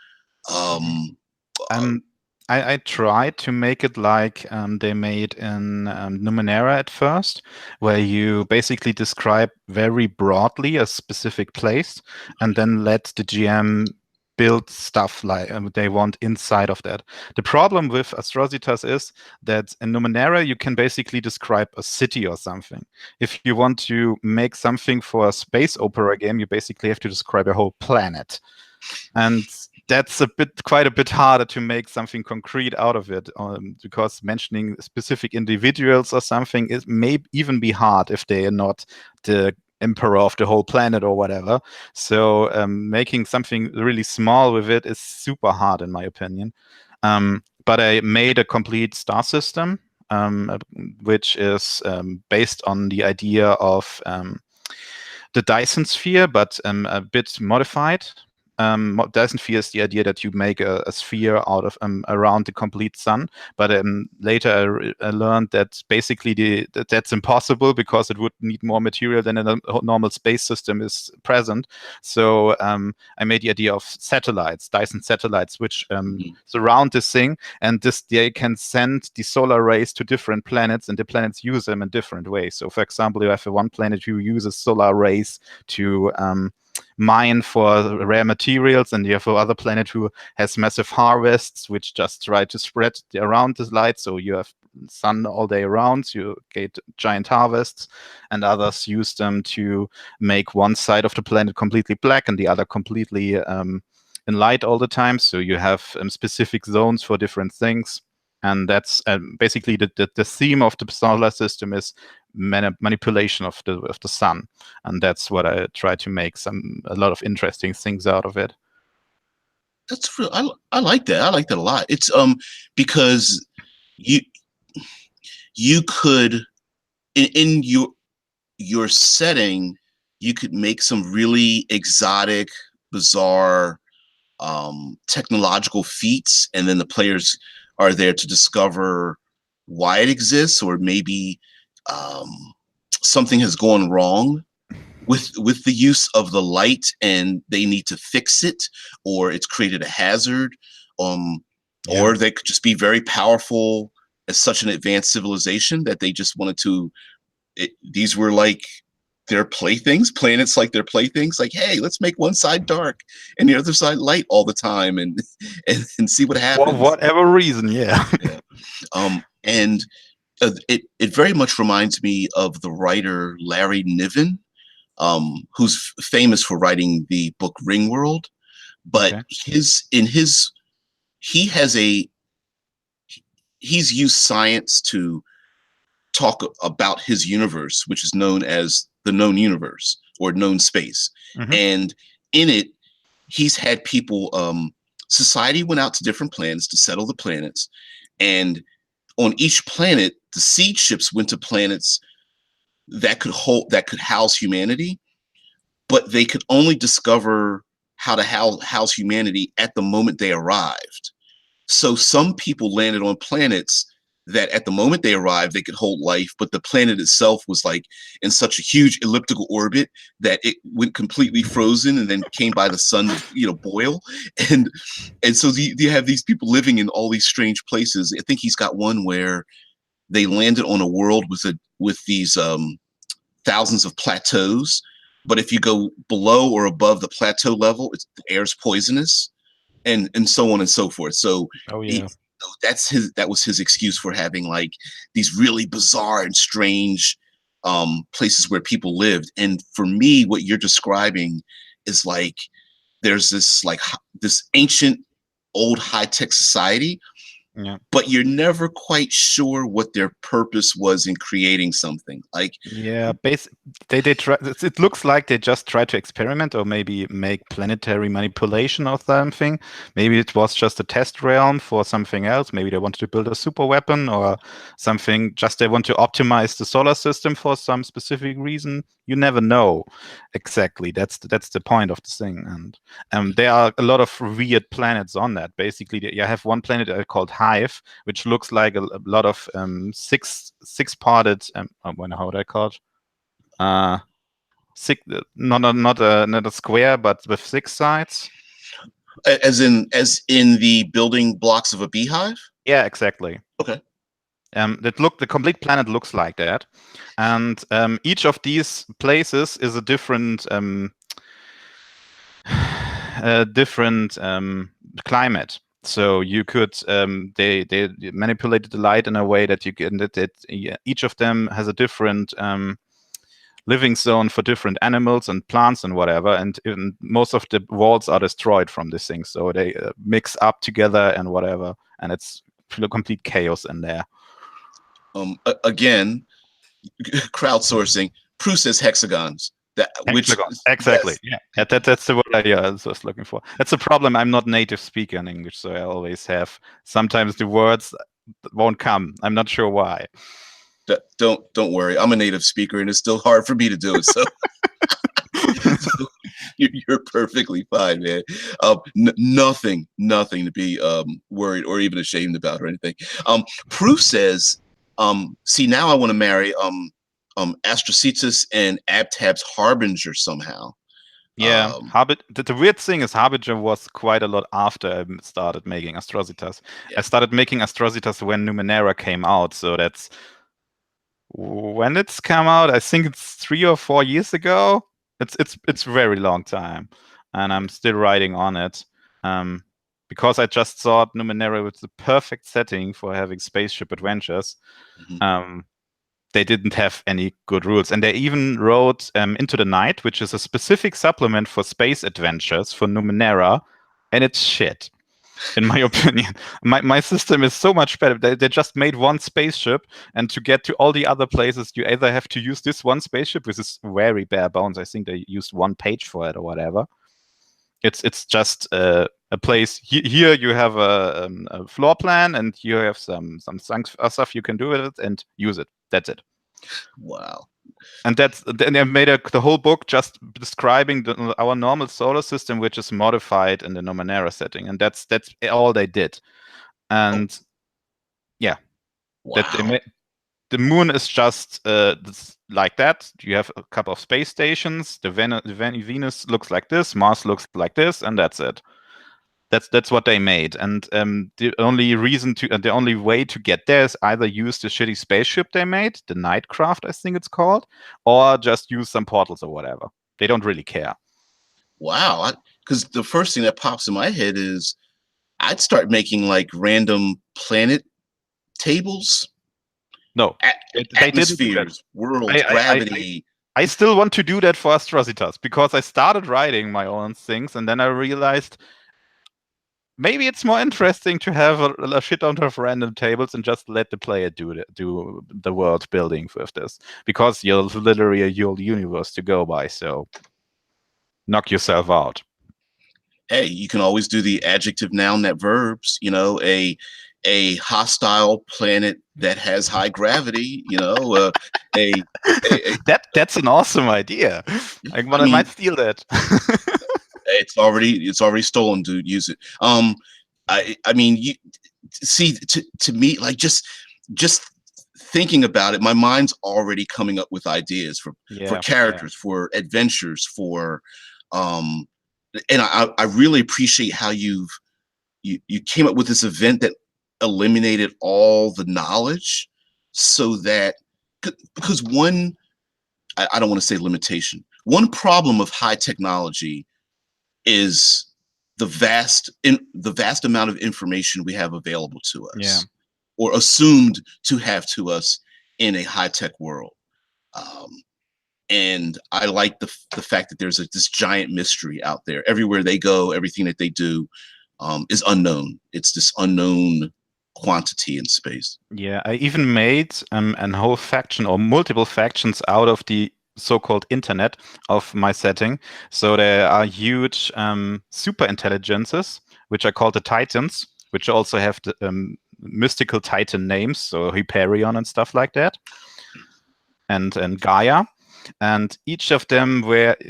I tried to make it like they made in Numenera at first, where you basically describe very broadly a specific place and then let the GM build stuff like they want inside of that. The problem with Astrositas is that in Numenera, you can basically describe a city or something. If you want to make something for a space opera game, you basically have to describe a whole planet. And that's quite a bit harder to make something concrete out of it, because mentioning specific individuals or something may even be hard if they are not the emperor of the whole planet or whatever. So making something really small with it is super hard, in my opinion. But I made a complete star system, which is based on the idea of the Dyson sphere, but a bit modified. Dyson sphere is the idea that you make a sphere out of around the complete sun. But later I learned that basically that's impossible because it would need more material than a normal space system is present. So I made the idea of satellites, Dyson satellites, which surround this thing, and they can send the solar rays to different planets, and the planets use them in different ways. So, for example, you have one planet who uses solar rays to mine for rare materials, and you have another planet who has massive harvests, which just try to spread around this light. So you have sun all day around, so you get giant harvests, and others use them to make one side of the planet completely black and the other completely in light all the time. So you have specific zones for different things. And that's basically the theme of the solar system is manipulation of the sun, and that's what I try to make a lot of interesting things out of it. That's real. I like that. I like that a lot. It's because you could in your setting, you could make some really exotic, bizarre technological feats, and then the players are there to discover why it exists, or maybe something has gone wrong with the use of the light and they need to fix it, or it's created a hazard, or they could just be very powerful as such an advanced civilization that they just wanted to, these were like their playthings, planets like their playthings, like, hey, let's make one side dark and the other side light all the time and see what happens. For whatever reason, yeah. And it very much reminds me of the writer Larry Niven, who's famous for writing the book Ringworld. But he's used science to talk about his universe, which is known as the known universe or known space. And in it, he's had people, society went out to different planets to settle the planets. And on each planet, the seed ships went to planets that could house humanity, but they could only discover how to house humanity at the moment they arrived. So some people landed on planets that at the moment they arrived, they could hold life, but the planet itself was like in such a huge elliptical orbit that it went completely frozen and then came by the sun to, boil. And so you have these people living in all these strange places. I think he's got one where they landed on a world with these thousands of plateaus. But if you go below or above the plateau level, the air's poisonous, and so on and so forth. So that was his excuse for having like these really bizarre and strange places where people lived. And for me, what you're describing is like there's this ancient old high-tech society, but you're never quite sure what their purpose was in creating something. Like they try. It looks like they just try to experiment or maybe make planetary manipulation of something. Maybe it was just a test realm for something else. Maybe they wanted to build a super weapon or something. Just they want to optimize the solar system for some specific reason. You never know exactly. That's the point of the thing. And there are a lot of weird planets on that. Basically, you have one planet called Hive, which looks like a lot of six-parted. How would I call it? Not a square, but with 6 sides. As in the building blocks of a beehive? Yeah, exactly. Okay. The complete planet looks like that, and each of these places is a different climate. So you could they manipulated the light in a way that you get that each of them has a different living zone for different animals and plants and whatever, and most of the walls are destroyed from this thing, so they mix up together and whatever, and it's complete chaos in there. Again, crowdsourcing. Prue says hexagons. Exactly. That's the word I was looking for. That's a problem. I'm not native speaker in English, so I always have sometimes the words won't come. I'm not sure why. Don't worry. I'm a native speaker, and it's still hard for me to do it. So, You're perfectly fine, man. Nothing to be worried or even ashamed about or anything. Proof says, see, now I want to marry Astrositas and Abtab's Harbinger somehow. Yeah, the weird thing is Harbinger was quite a lot after I started making Astrositas. Yeah. I started making Astrositas when Numenera came out, so that's when it's come out. I think it's 3 or 4 years ago. It's very long time, and I'm still writing on it. Because I just thought Numenera was the perfect setting for having spaceship adventures. They didn't have any good rules. And they even wrote Into the Night, which is a specific supplement for space adventures for Numenera, and it's shit, in my opinion. My system is so much better. They just made one spaceship, and to get to all the other places, you either have to use this one spaceship, which is very bare bones. I think they used 1 page for it or whatever. It's just a place. Here you have a floor plan, and you have some stuff you can do with it and use it. That's it. Wow. And they made the whole book just describing our normal solar system, which is modified in the Numenera setting, and that's all they did. And yeah, wow. The moon is just like that. You have a couple of space stations. The Venus looks like this. Mars looks like this, and that's it. That's what they made, and the only way to get there is either use the shitty spaceship they made, the Nightcraft, I think it's called, or just use some portals or whatever. They don't really care. Wow, because the first thing that pops in my head is I'd start making like random planet tables. No, atmospheres, worlds, gravity. I still want to do that for Astrositas because I started writing my own things, and then I realized maybe it's more interesting to have a shit ton of random tables and just let the player do the world building with this, because you're literally a whole universe to go by. So knock yourself out. Hey, you can always do the adjective, noun, that verbs. You know, a hostile planet that has high gravity. You know, that's an awesome idea. I might steal that. It's already stolen, dude. Use it. I mean, you see, to me, like just thinking about it, my mind's already coming up with ideas for characters, for adventures, for and I really appreciate how you came up with this event that eliminated all the knowledge, so that because one, I don't want to say limitation. One problem of high technology is the vast amount of information we have available to us, or assumed to have to us in a high-tech world. And I like the fact that there's this giant mystery out there. Everywhere they go, everything that they do is unknown. It's this unknown quantity in space. Yeah, I even made a whole faction or multiple factions out of the so-called internet of my setting. So there are huge super intelligences, which are called the Titans, which also have the mystical Titan names, so Hyperion and stuff like that, and Gaia. And each of them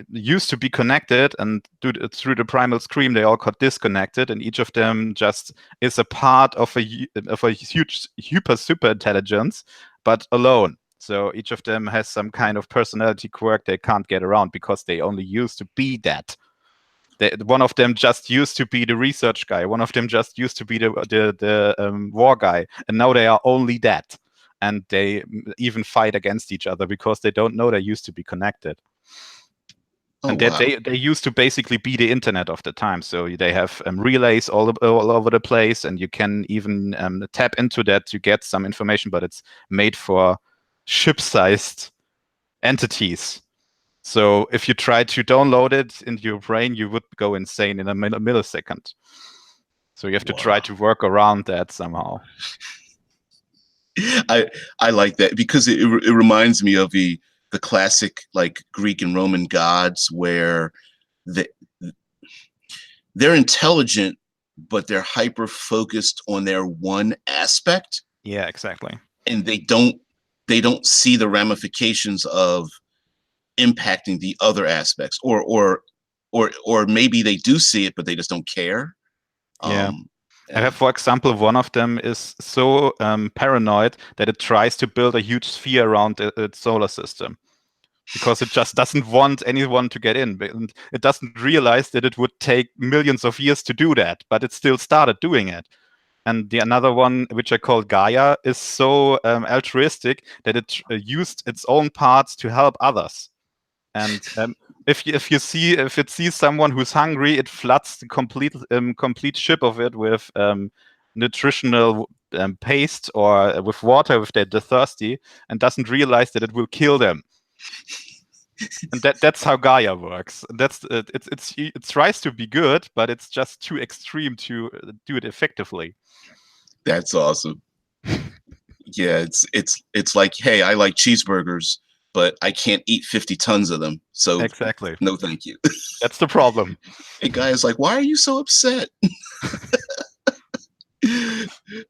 used to be connected, and through the primal scream, they all got disconnected. And each of them just is a part of a huge super intelligence, but alone. So each of them has some kind of personality quirk they can't get around because they only used to be that. One of them just used to be the research guy. One of them just used to be the war guy, and now they are only that. And they even fight against each other because they don't know they used to be connected. And that they used to basically be the internet of the time. So they have relays all over the place, and you can even tap into that to get some information, but it's made for ship-sized entities. So if you try to download it into your brain, you would go insane in a millisecond. So you have to try to work around that somehow. I like that because it reminds me of the classic like Greek and Roman gods, where they're intelligent, but they're hyper focused on their one aspect. Yeah, exactly. And they don't see the ramifications of impacting the other aspects, or or maybe they do see it, but they just don't care. Yeah. I have, for example, one of them is so paranoid that it tries to build a huge sphere around its solar system because it just doesn't want anyone to get in. And it doesn't realize that it would take millions of years to do that, but it still started doing it. And the another one, which I call Gaia, is so altruistic that it used its own parts to help others. And if it sees someone who's hungry, it floods the complete ship of it with nutritional paste or with water if they're thirsty, and doesn't realize that it will kill them. And that's how Gaia works. That's it tries to be good, but it's just too extreme to do it effectively. That's awesome. Yeah, it's like, hey, I like cheeseburgers, but I can't eat 50 tons of them. So exactly, no, thank you. That's the problem. And Gaia's like, why are you so upset?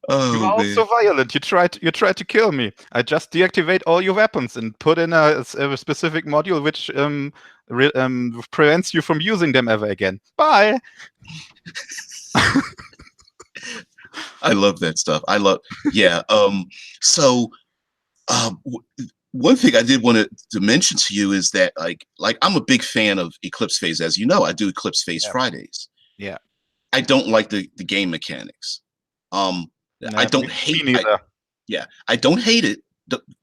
Oh, you are man. also violent. You tried to kill me. I just deactivate all your weapons and put in a specific module which prevents you from using them ever again. Bye. I love that stuff. Yeah. So one thing I did want to mention to you is that like I'm a big fan of Eclipse Phase, as you know. I do Eclipse Phase Fridays. Yeah. I don't like the game mechanics. I don't hate it. I don't hate it.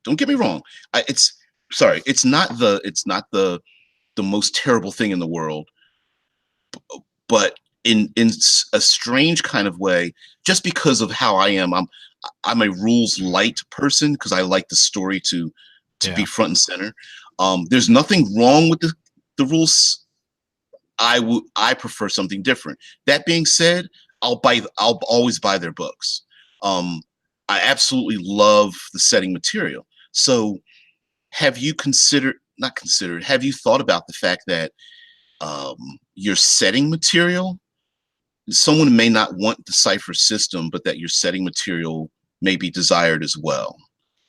Don't get me wrong. It's not the most terrible thing in the world, but in a strange kind of way, just because of how I am, I'm a rules light person because I like the story to be front and center. There's nothing wrong with the rules. I prefer something different. That being said, I'll always buy their books. I absolutely love the setting material. So have you have you thought about the fact that your setting material, someone may not want the Cypher system, but that your setting material may be desired as well?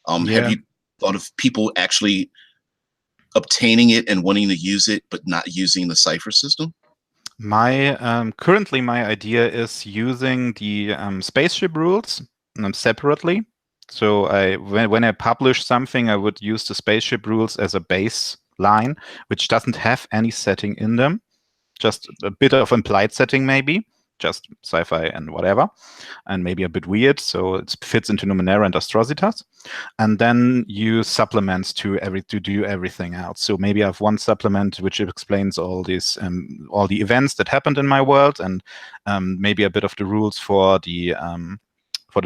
Have you thought of people actually obtaining it and wanting to use it, but not using the Cypher system? Currently my idea is using the spaceship rules separately. So when I publish something, I would use the spaceship rules as a baseline, which doesn't have any setting in them, just a bit of implied setting maybe, just sci-fi and whatever, and maybe a bit weird, so it fits into Numenera and Astrositas. And then use supplements to do everything else. So maybe I have one supplement which explains all these all the events that happened in my world, and maybe a bit of the rules for the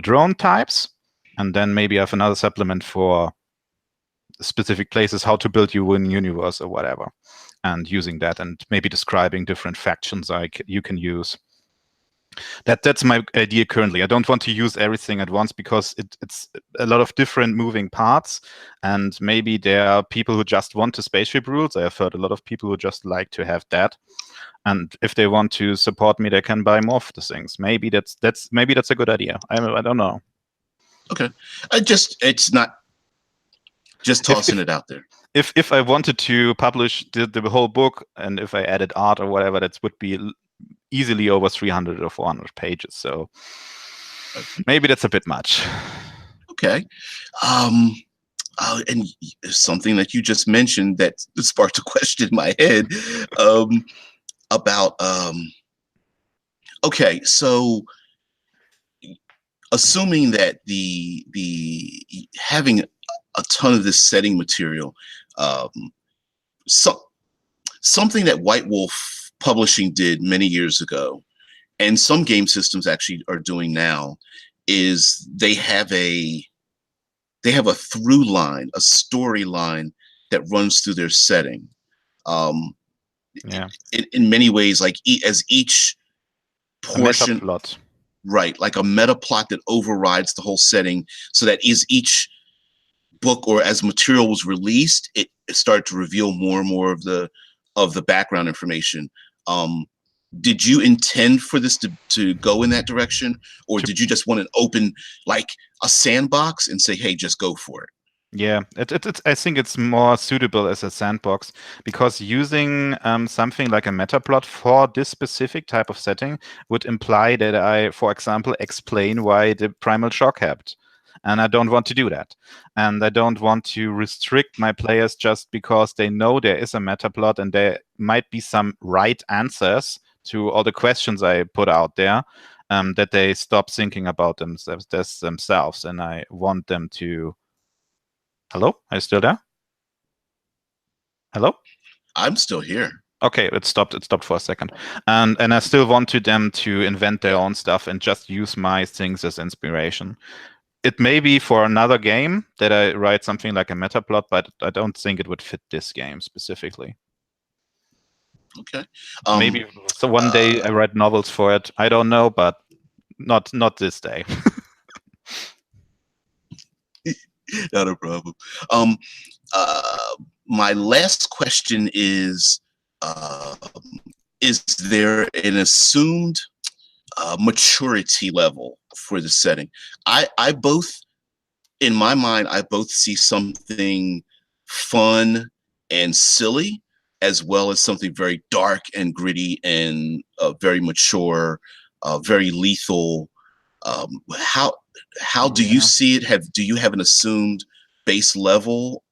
drone types, and then maybe I have another supplement for specific places, how to build your own universe or whatever, and using that, and maybe describing different factions you can use. That's my idea currently. I don't want to use everything at once because it's a lot of different moving parts, and maybe there are people who just want the spaceship rules. I have heard a lot of people who just like to have that, and if they want to support me, they can buy more of the things. Maybe that's a good idea. I don't know. Okay, it's not just tossing it out there. If I wanted to publish the whole book, and if I added art or whatever, that would be easily over 300 or 400 pages. So maybe that's a bit much. Okay. And something that you just mentioned that sparked a question in my head about, okay, so assuming that the having a ton of this setting material, something that White Wolf Publishing did many years ago, and some game systems actually are doing now, is they have a through line, a storyline that runs through their setting. In many ways, like as each portion, plot. Right, like a meta plot that overrides the whole setting, so that is each book, or as material was released, it started to reveal more and more of the background information. Did you intend for this to go in that direction, or did you just want an open, like a sandbox, and say, hey, just go for it? Yeah, I think it's more suitable as a sandbox, because using something like a meta plot for this specific type of setting would imply that I, for example, explain why the primal shock happened. And I don't want to do that. And I don't want to restrict my players just because they know there is a meta plot and there might be some right answers to all the questions I put out there, that they stop thinking about themselves. And I want them to... Hello? Are you still there? Hello? I'm still here. Okay, it stopped. It stopped for a second, and I still wanted them to invent their own stuff and just use my things as inspiration. It may be for another game that I write something like a meta plot, but I don't think it would fit this game specifically. Okay. Maybe so one day I write novels for it. I don't know, but not this day. Not a problem. My last question is there an assumed maturity level for the setting? I both, in my mind, I both see something fun and silly, as well as something very dark and gritty and very mature, very lethal. How do you see it? Do you have an assumed base level?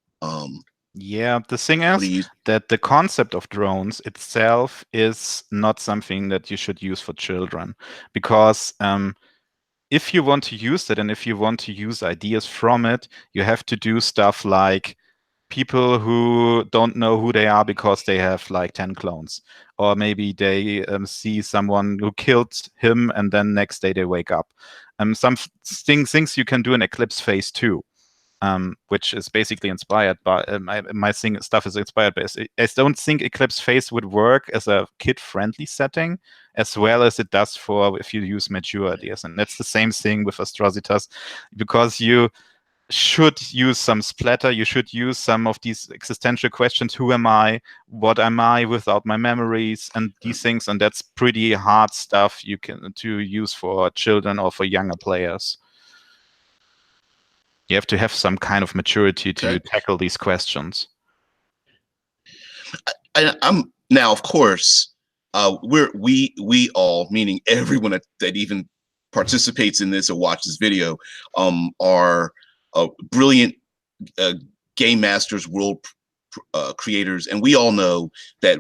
Yeah, the thing is that the concept of drones itself is not something that you should use for children, because if you want to use it and if you want to use ideas from it, you have to do stuff like people who don't know who they are because they have like 10 clones, or maybe they see someone who killed him and then next day they wake up. Some things you can do in Eclipse Phase 2. Which is basically inspired by my stuff is inspired by. I don't think Eclipse Phase would work as a kid-friendly setting as well as it does for if you use mature ideas, and that's the same thing with Astrositas, because you should use some splatter. You should use some of these existential questions: who am I? What am I without my memories? And these things, and that's pretty hard stuff you can to use for children or for younger players. You have to have some kind of maturity to tackle these questions. I'm now, of course, we all, meaning everyone that even participates in this or watches video, are brilliant game masters, world creators, and we all know that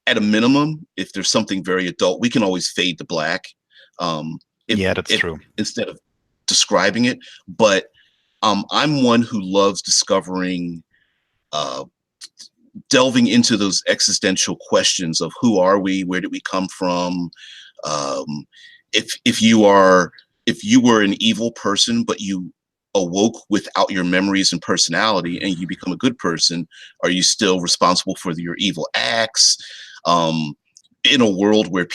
at a minimum, if there's something very adult, we can always fade to black. Yeah, that's true. Instead of describing it, but I'm one who loves discovering, delving into those existential questions of who are we, where did we come from? If you were an evil person, but you awoke without your memories and personality, and you become a good person, are you still responsible for your evil acts? In a world where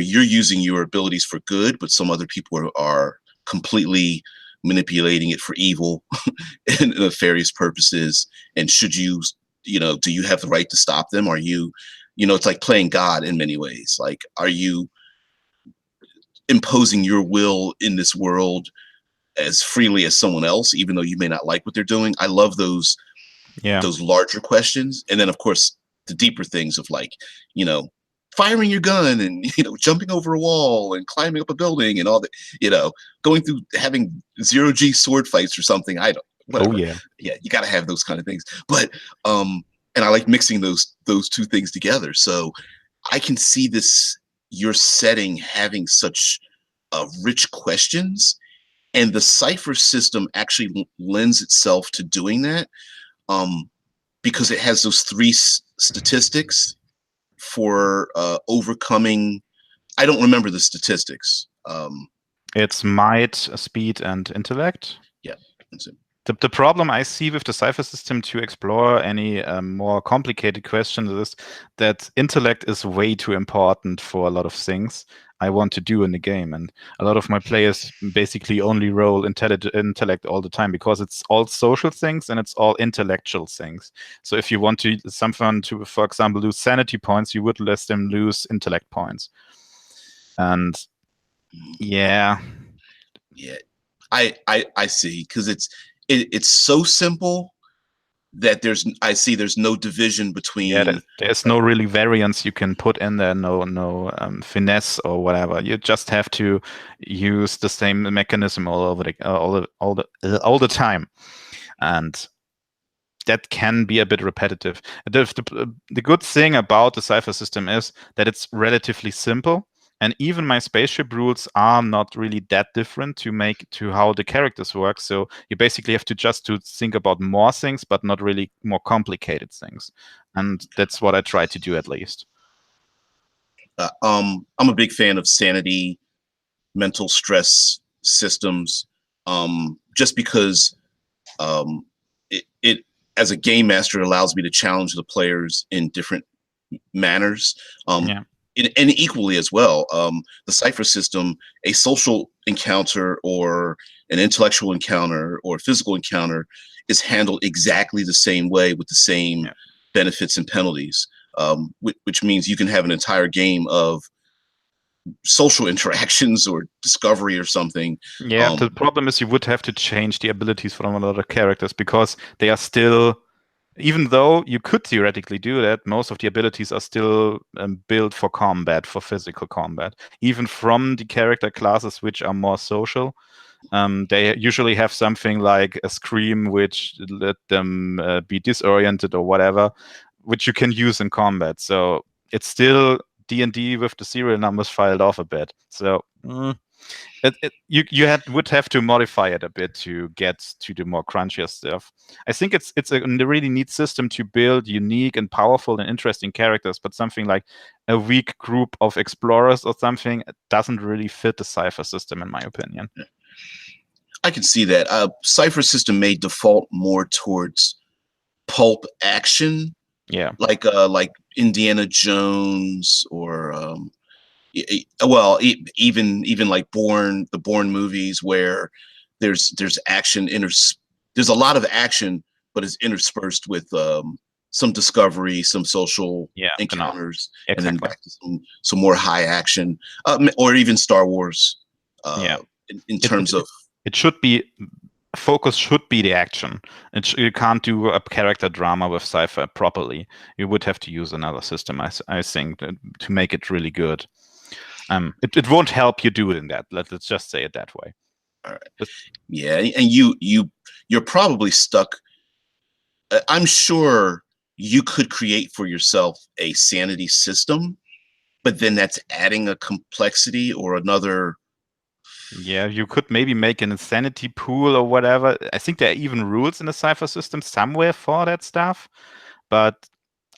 you're using your abilities for good, but some other people are completely manipulating it for evil and nefarious purposes. And should you, do you have the right to stop them? Are you, it's like playing God in many ways. Like, are you imposing your will in this world as freely as someone else, even though you may not like what they're doing? I love those larger questions. And then, of course, the deeper things of like, firing your gun and, jumping over a wall and climbing up a building and all that, going through having 0G sword fights or something. Whatever. Oh yeah. Yeah, you got to have those kind of things. But and I like mixing those two things together. So I can see your setting having such rich questions, and the Cypher system actually lends itself to doing that, because it has those three statistics for overcoming. I don't remember the statistics. It's might, speed, and intellect. Yeah, that's it. The problem I see with the Cypher system to explore any more complicated questions is that intellect is way too important for a lot of things I want to do in the game. And a lot of my players basically only roll intellect all the time, because it's all social things and it's all intellectual things. So if you want someone to, for example, lose sanity points, you would let them lose intellect points. And yeah. Yeah, I see, because it's so simple that there's no division between. There's no really variance you can put in there, no finesse or whatever. You just have to use the same mechanism all the time, and that can be a bit repetitive. The good thing about the Cypher system is that it's relatively simple, and even my spaceship rules are not really that different to how the characters work. So you basically have to think about more things, but not really more complicated things. And that's what I try to do, at least. I'm a big fan of sanity, mental stress systems, just because it as a game master, it allows me to challenge the players in different manners. And equally as well, the Cypher system, a social encounter or an intellectual encounter or a physical encounter is handled exactly the same way with the same benefits and penalties, which means you can have an entire game of social interactions or discovery or something. Yeah, the problem is you would have to change the abilities from a lot of characters, because they are still, even though you could theoretically do that, most of the abilities are still built for combat, for physical combat. Even from the character classes which are more social, they usually have something like a scream which let them be disoriented or whatever, which you can use in combat. So it's still D&D with the serial numbers filed off a bit. So you would have to modify it a bit to get to the more crunchier stuff. I think it's a really neat system to build unique and powerful and interesting characters, but something like a weak group of explorers or something doesn't really fit the Cypher system, in my opinion. I can see that. Cypher system may default more towards pulp action, like Indiana Jones or well, even like the Bourne movies, where there's action there's a lot of action, but it's interspersed with some discovery, some social encounters, and then back to some more high action, or even Star Wars. In terms of it should be. Focus should be the action. You can't do a character drama with Cypher properly. You would have to use another system, I think, to make it really good. It won't help you do it in that. Let's just say it that way. All right. Yeah, and you're probably stuck. I'm sure you could create for yourself a sanity system, but then that's adding a complexity or another. Yeah, you could maybe make an insanity pool or whatever. I think there are even rules in the Cypher system somewhere for that stuff, but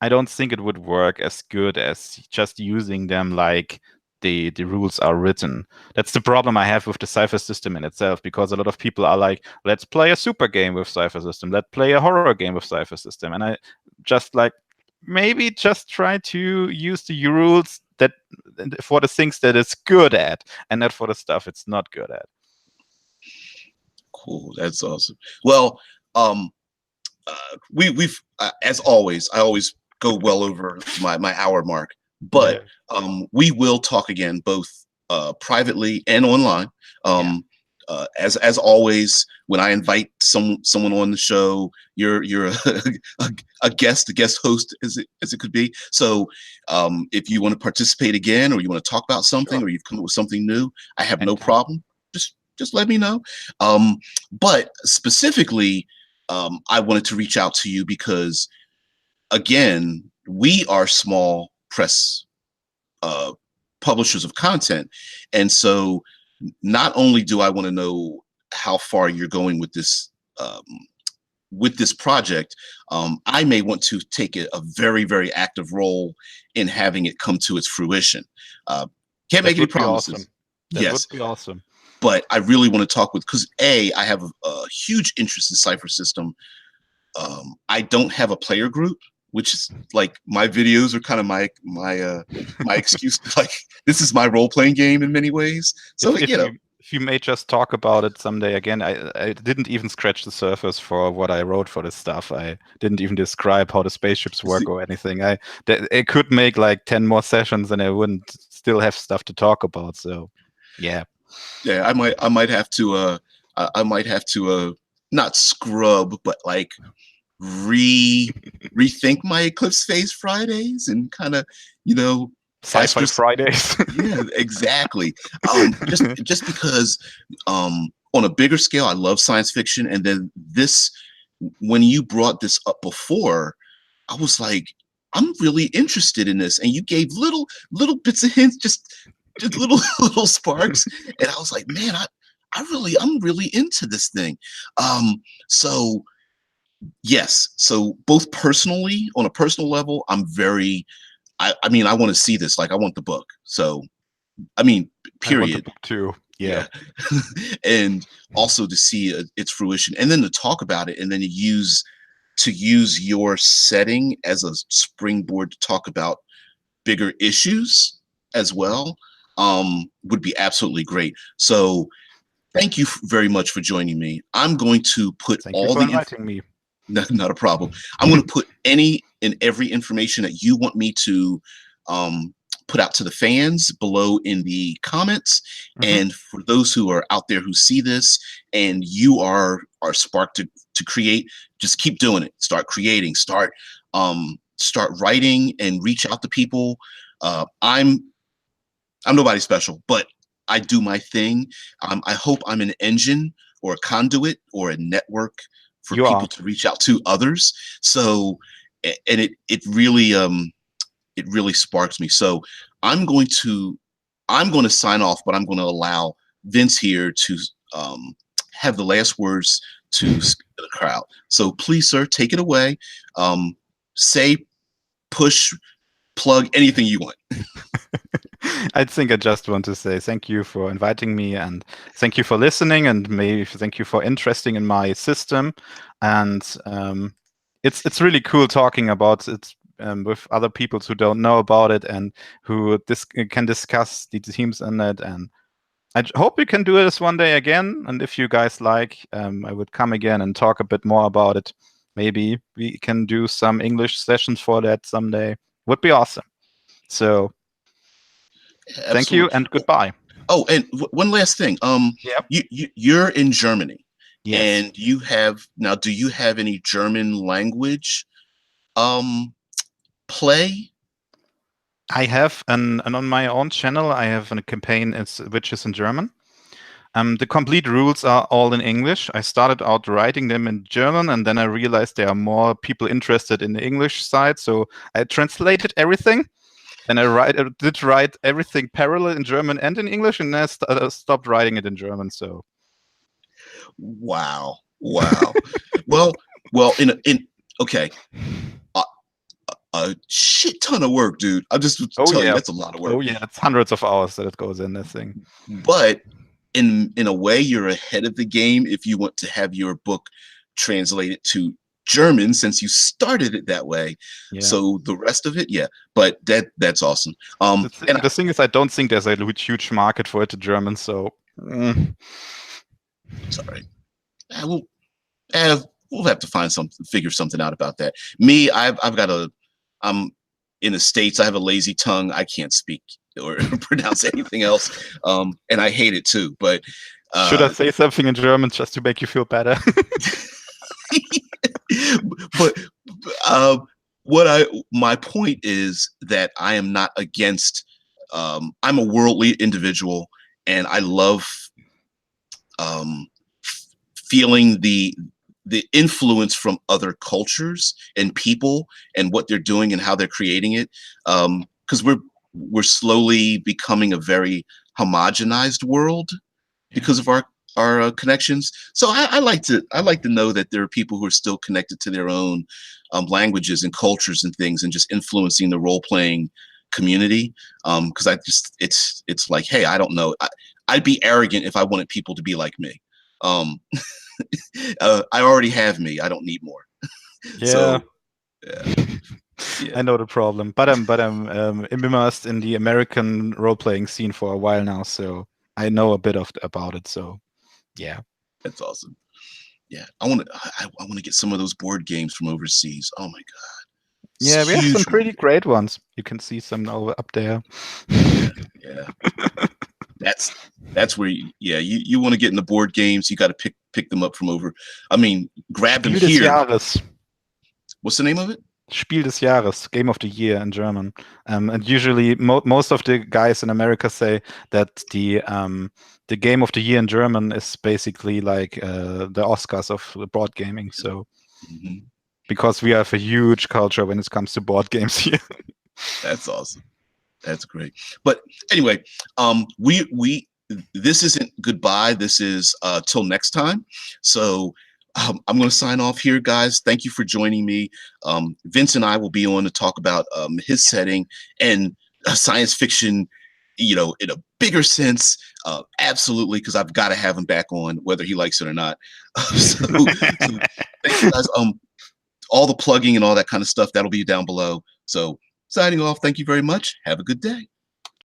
I don't think it would work as good as just using them like the rules are written. That's the problem I have with the Cypher system in itself, because a lot of people are like, let's play a super game with Cypher system, let's play a horror game with Cypher system. And I just like, maybe just try to use the rules that for the things that it's good at, and not for the stuff it's not good at. Cool, that's awesome. Well, we've as always, I always go well over my hour mark, but we will talk again, both privately and online. As always, when I invite someone on the show, you're a guest host, as it could be. So if you want to participate again, or you want to talk about something, or you've come up with something new, I have no problem. Just let me know. But specifically, I wanted to reach out to you because, again, we are small press publishers of content, and so not only do I want to know how far you're going with this project, I may want to take a very, very active role in having it come to its fruition. Can't make any promises. Awesome. That would be awesome. But I really want to talk because I have a huge interest in Cypher system. I don't have a player group, which is like my videos are kind of my excuse. Like, this is my role-playing game in many ways. So if you may just talk about it someday again. I didn't even scratch the surface for what I wrote for this stuff. I didn't even describe how the spaceships work or anything. I could make like 10 more sessions and I wouldn't still have stuff to talk about. So yeah. Yeah, I might have to not scrub, but like rethink my Eclipse Phase Fridays and kind of, you know, Sci-Fi Fridays. Yeah, exactly. Just because on a bigger scale, I love science fiction, and then this, when you brought this up before, I was like, I'm really interested in this, and you gave little bits of hints, just little little sparks, and I was like, man, I'm really into this thing. So yes, so both personally, on a personal level, I'm very, I mean, I want to see this. Like, I want the book. So, I mean, I want the period. book too. Yeah. And also to see its fruition, and then to talk about it, and then to use your setting as a springboard to talk about bigger issues as well, would be absolutely great. So, thank you very much for joining me. I'm going to put Thank you for inviting me. Not a problem. I'm going to put any and every information that you want me to put out to the fans below in the comments. And for those who are out there who see this and you are sparked to create, just keep doing it. Start creating. Start writing and reach out to people. I'm nobody special, but I do my thing. I hope I'm an engine or a conduit or a network for people to reach out to others. So, and it really sparks me. So I'm going to sign off, but I'm going to allow Vince here to have the last words to speak to the crowd. So please, sir, take it away. Say, push, plug, anything you want. I think I just want to say thank you for inviting me, and thank you for listening, and maybe thank you for interesting in my system. And it's really cool talking about it with other people who don't know about it and who can discuss the themes in it. And I hope we can do this one day again. And if you guys like, I would come again and talk a bit more about it. Maybe we can do some English sessions for that someday. Would be awesome. So thank you and goodbye. Oh, and one last thing. You're in Germany. Yes. And you have now. Do you have any German language play? I have, and on my own channel, I have a campaign which is in German. The complete rules are all in English. I started out writing them in German, and then I realized there are more people interested in the English side, so I translated everything. And I did write everything parallel in German and in English, and then I stopped writing it in German. So, wow. well, okay. A shit ton of work, dude. I'm just telling you, that's a lot of work. Oh yeah, it's hundreds of hours that it goes in this thing. But in a way, you're ahead of the game if you want to have your book translated to German, since you started it that way. Yeah. So the rest of it, yeah. But that's awesome. The thing is, I don't think there's a huge market for it in German. So it's all right. We'll have to figure something out about that. Me, I'm in the States. I have a lazy tongue. I can't speak or pronounce anything else, and I hate it too. But should I say something in German just to make you feel better? But my point is that I am not against. I'm a worldly individual, and I love feeling the influence from other cultures and people and what they're doing and how they're creating it. Because we're slowly becoming a very homogenized world because of our connections. So I like to know that there are people who are still connected to their own languages and cultures and things, and just influencing the role-playing community. Because it's like, hey, I don't know. I'd be arrogant if I wanted people to be like me. I already have me. I don't need more. Yeah. So, I know the problem, but I'm immersed in the American role-playing scene for a while now, so I know a bit about it. So, yeah, that's awesome. Yeah, I want to get some of those board games from overseas. Oh my god. Yeah, we have some pretty great ones. You can see some up there. Yeah. That's where you want to get in the board games. You got to pick them up from over. I mean, grab them Spiel des here. Jahres. What's the name of it? Spiel des Jahres, Game of the Year in German. And usually most of the guys in America say that the Game of the Year in German is basically like the Oscars of board gaming. So because we have a huge culture when it comes to board games here. That's awesome. That's great. But anyway, this isn't goodbye. This is till next time. So I'm going to sign off here, guys. Thank you for joining me. Vince and I will be on to talk about his setting and science fiction, in a bigger sense. Absolutely, because I've got to have him back on, whether he likes it or not. So thank you, guys. All the plugging and all that kind of stuff, that'll be down below. So signing off. Thank you very much. Have a good day.